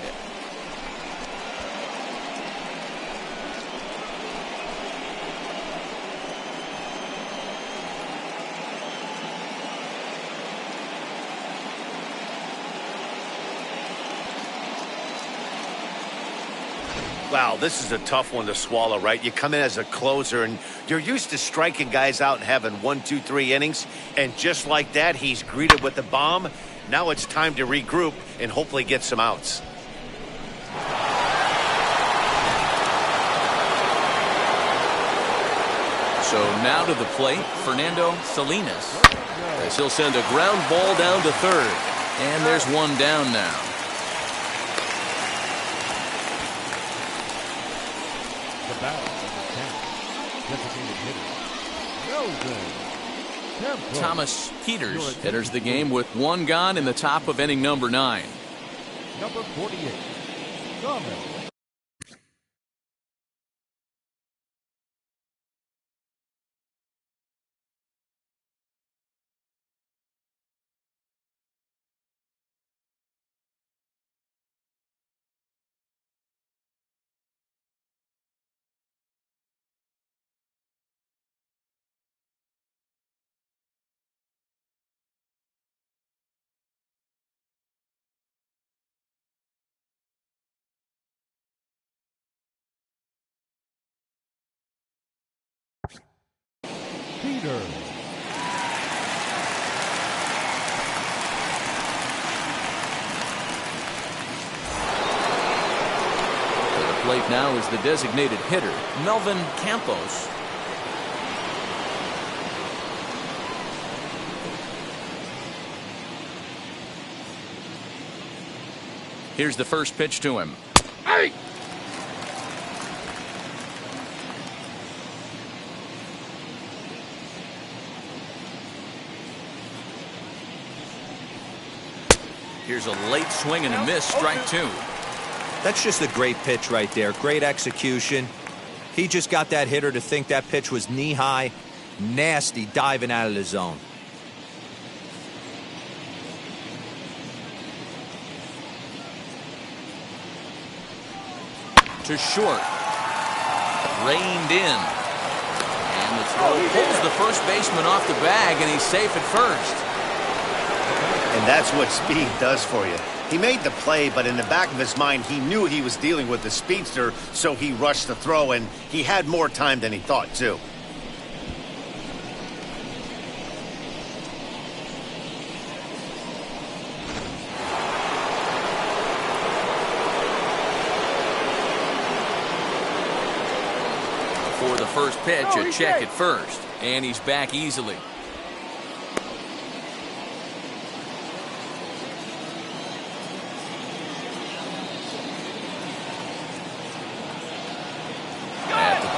Wow, this is a tough one to swallow, right? You come in as a closer, and you're used to striking guys out and having 1, 2, 3 innings, and just like that, he's greeted with the bomb. Now it's time to regroup and hopefully get some outs. So now to the plate, Fernando Salinas. As he'll send a ground ball down to third. And there's one down now. The batter, designated hitter. No good. Thomas Peters enters the game with one gone in the top of inning number 9. Number 48, Thomas. Peter. To the plate now is the designated hitter, Melvin Campos. Here's the first pitch to him. Hey! Here's a late swing and a miss, strike 2. That's just a great pitch right there. Great execution. He just got that hitter to think that pitch was knee-high. Nasty diving out of the zone. To short. Reined in. And the throw pulls the first baseman off the bag, and he's safe at first. And that's what speed does for you. He made the play, but in the back of his mind, he knew he was dealing with the speedster, so he rushed the throw, and he had more time than he thought, too. For the first pitch, a check at first, and he's back easily.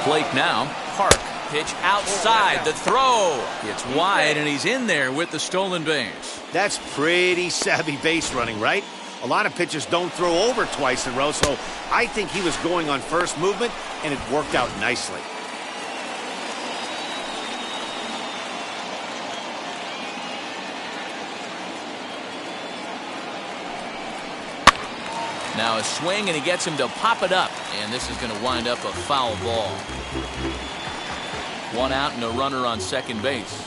Plate now. Park. Pitch outside. The throw. It's wide, and he's in there with the stolen base. That's pretty savvy base running, right? A lot of pitchers don't throw over twice in a row, so I think he was going on first movement, and it worked out nicely. Now a swing, and he gets him to pop it up. And this is going to wind up a foul ball. One out and a runner on second base.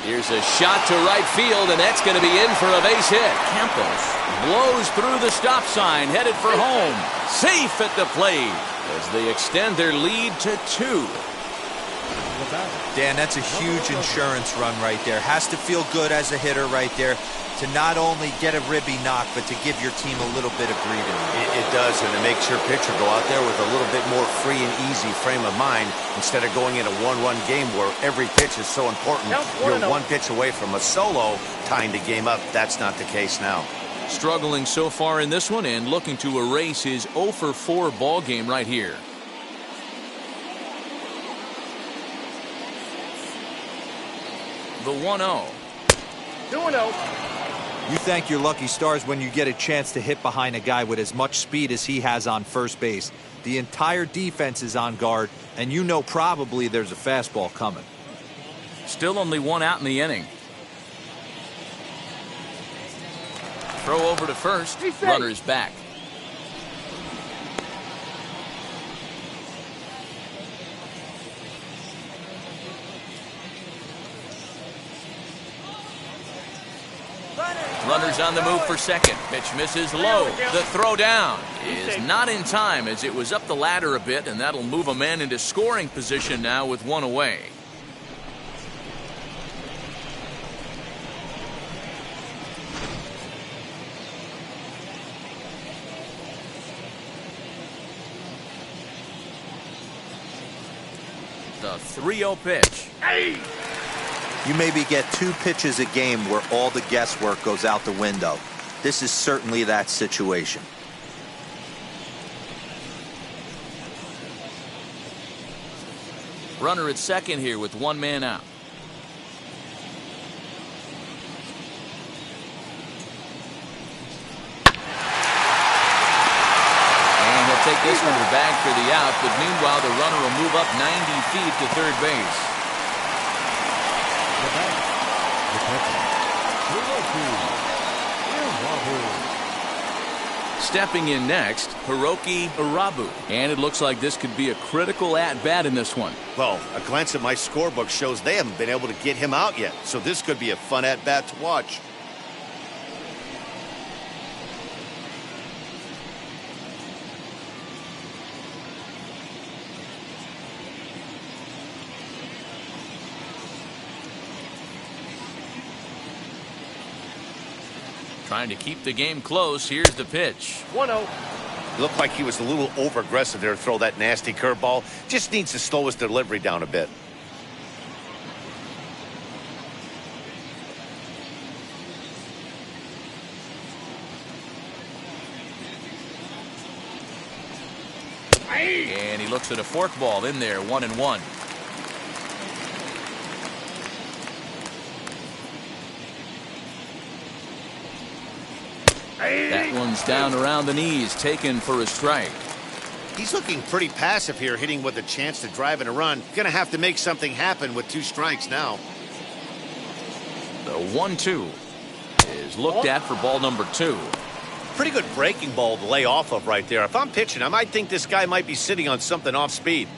Here's a shot to right field, and that's going to be in for a base hit. Campos blows through the stop sign, headed for home. Safe at the plate as they extend their lead to 2. Dan, that's a huge insurance run right there. Has to feel good as a hitter right there to not only get a ribby knock, but to give your team a little bit of breathing room. It does, and it makes your pitcher go out there with a little bit more free and easy frame of mind instead of going in a one-run game where every pitch is so important. You're one pitch away from a solo tying the game up. That's not the case now. Struggling so far in this one and looking to erase his 0 for 4 ball game right here. The 1-0. 2-0. You thank your lucky stars when you get a chance to hit behind a guy with as much speed as he has on first base. The entire defense is on guard, and you know probably there's a fastball coming. Still only one out in the inning. Throw over to first. Runner's back. Runners on the move for second. Pitch misses low. The throw down is not in time as it was up the ladder a bit, and that'll move a man into scoring position now with one away. The 3-0 pitch. You maybe get 2 pitches a game where all the guesswork goes out the window. This is certainly that situation. Runner at second here with one man out. Take this one to the bag for the out, but meanwhile the runner will move up 90 feet to third base. Stepping in next, Hiroki Irabu. And it looks like this could be a critical at-bat in this one. Well, a glance at my scorebook shows they haven't been able to get him out yet, so this could be a fun at-bat to watch. Trying to keep the game close. Here's the pitch. 1-0. Looked like he was a little over-aggressive there to throw that nasty curveball. Just needs to slow his delivery down a bit. And he looks at a forkball in there, 1-1. That one's down around the knees, taken for a strike. He's looking pretty passive here, hitting with a chance to drive in a run. Gonna have to make something happen with 2 strikes now. The 1-2 is looked at for ball number 2. Pretty good breaking ball to lay off of right there. If I'm pitching, I might think this guy might be sitting on something off speed.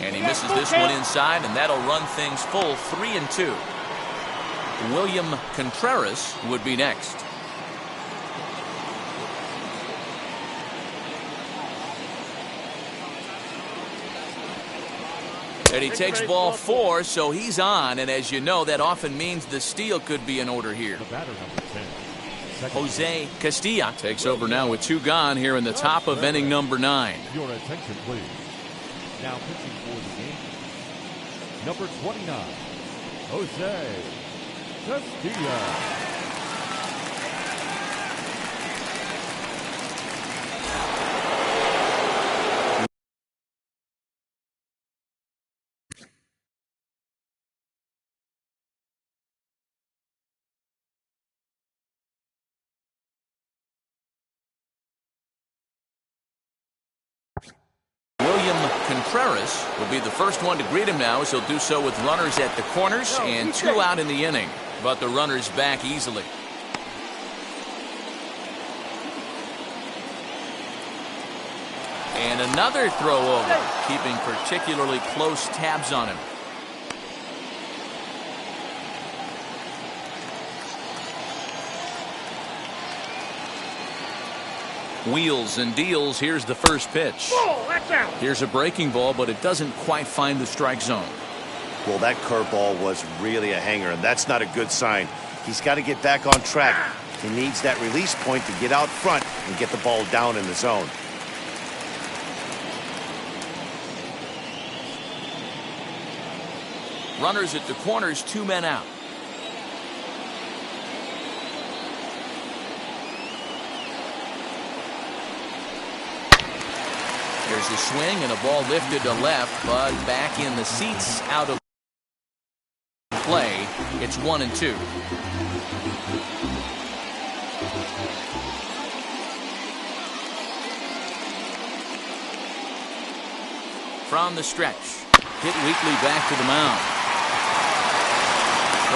And he misses this one inside, and that'll run things full 3-2. William Contreras would be next. And he takes ball 4, so he's on, and as you know, that often means the steal could be in order here. Jose Castilla takes over now with 2 gone here in the top of inning number 9. Your attention, please. Now pitching for the game, number 29, Jose Castilla. William Contreras will be the first one to greet him now, as he'll do so with runners at the corners and 2 out in the inning. But the runners back easily. And another throw over, keeping particularly close tabs on him. Wheels and deals. Here's the first pitch. Here's a breaking ball, but it doesn't quite find the strike zone. Well, that curveball was really a hanger, and that's not a good sign. He's got to get back on track. He needs that release point to get out front and get the ball down in the zone. Runners at the corners, 2 men out. There's a swing and a ball lifted to left, but back in the seats, out of play. It's 1-2. From the stretch, hit weakly back to the mound.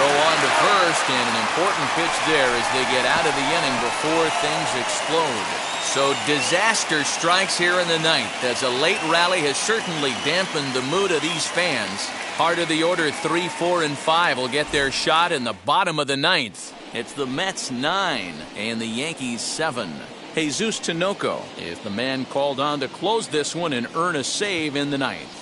Throw on to first, and an important pitch there as they get out of the inning before things explode. So disaster strikes here in the ninth as a late rally has certainly dampened the mood of these fans. Part of the order 3, 4, and 5 will get their shot in the bottom of the ninth. It's the Mets 9 and the Yankees 7. Jesus Tinoco is the man called on to close this one and earn a save in the ninth.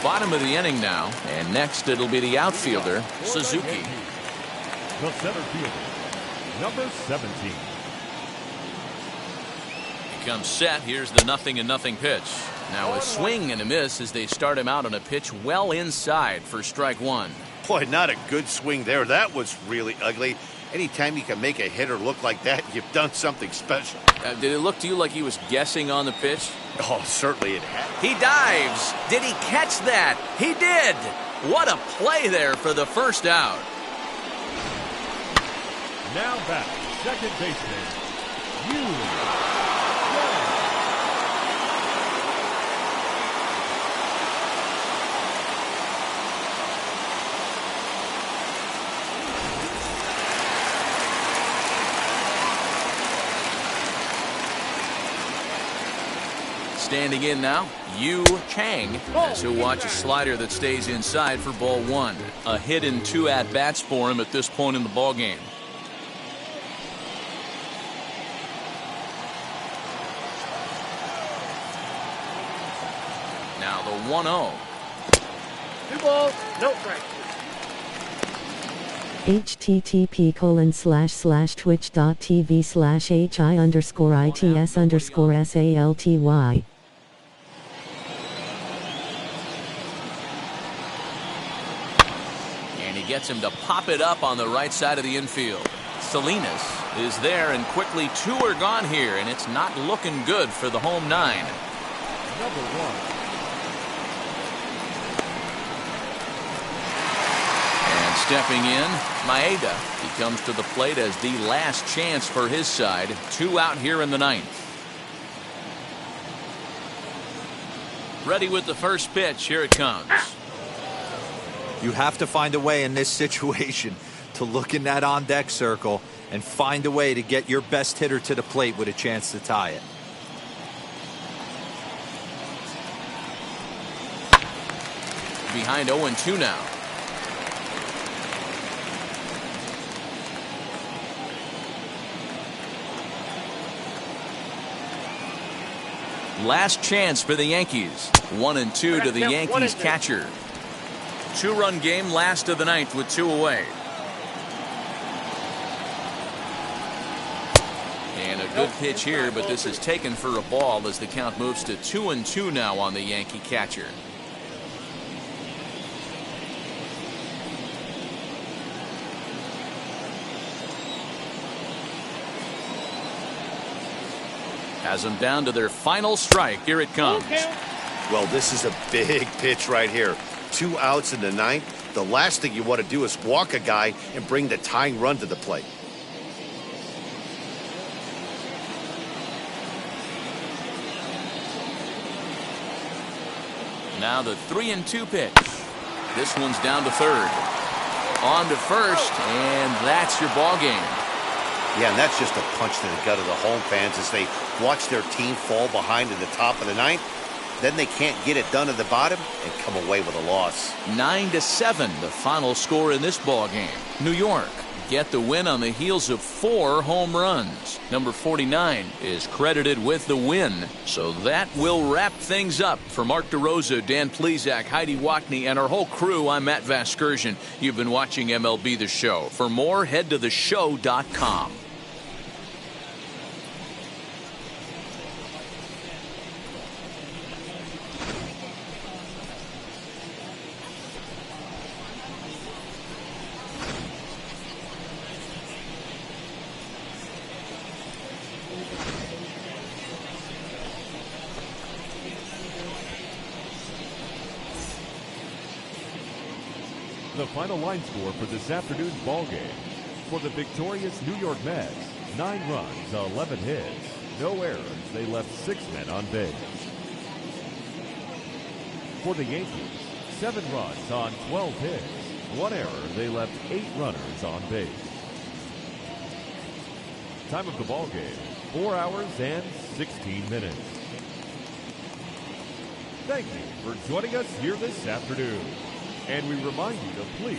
Bottom of the inning now, and next it'll be the outfielder, Suzuki. The center fielder, number 17. He comes set. Here's the 0-0 pitch. Now a swing and a miss as they start him out on a pitch well inside for strike one. Boy, not a good swing there. That was really ugly. Anytime you can make a hitter look like that, you've done something special. Did it look to you like he was guessing on the pitch? Oh, certainly it had. He dives. Did he catch that? He did. What a play there for the first out. Now back, second baseman, York. Standing in now, Yu Chang, as he'll watch a slider that stays inside for ball one. A hit and 2 at-bats for him at this point in the ballgame. Now the 1-0. 2 balls, no strikes. http://twitch.tv/hi_its_salty. And he gets him to pop it up on the right side of the infield. Salinas is there, and quickly 2 are gone here, and it's not looking good for the home 9. Number 1. And stepping in, Maeda. He comes to the plate as the last chance for his side. 2 out here in the ninth. Ready with the first pitch. Here it comes. You have to find a way in this situation to look in that on-deck circle and find a way to get your best hitter to the plate with a chance to tie it. Behind 0-2 now. Last chance for the Yankees. 1-2 to the Yankees catcher. 2-run game, last of the ninth with 2 away. And a good pitch here, but this is taken for a ball as the count moves to 2-2 now on the Yankee catcher. Has them down to their final strike. Here it comes. Well, this is a big pitch right here. 2 outs in the ninth. The last thing you want to do is walk a guy and bring the tying run to the plate. Now the 3-2 pitch. This one's down to third. On to first, and that's your ball game. Yeah, and that's just a punch to the gut of the home fans as they watch their team fall behind in the top of the ninth. Then they can't get it done at the bottom and come away with a loss. 9-7, the final score in this ball game. New York get the win on the heels of 4 home runs. Number 49 is credited with the win. So that will wrap things up. For Mark DeRosa, Dan Plesac, Heidi Wackney, and our whole crew, I'm Matt Vasgersian. You've been watching MLB The Show. For more, head to theshow.com. The final line score for this afternoon's ball game. For the victorious New York Mets, 9 runs, 11 hits, no errors. They left 6 men on base. For the Yankees, 7 runs on 12 hits, 1 error. They left 8 runners on base. Time of the ball game, 4 hours and 16 minutes. Thank you for joining us here this afternoon. And we remind you to please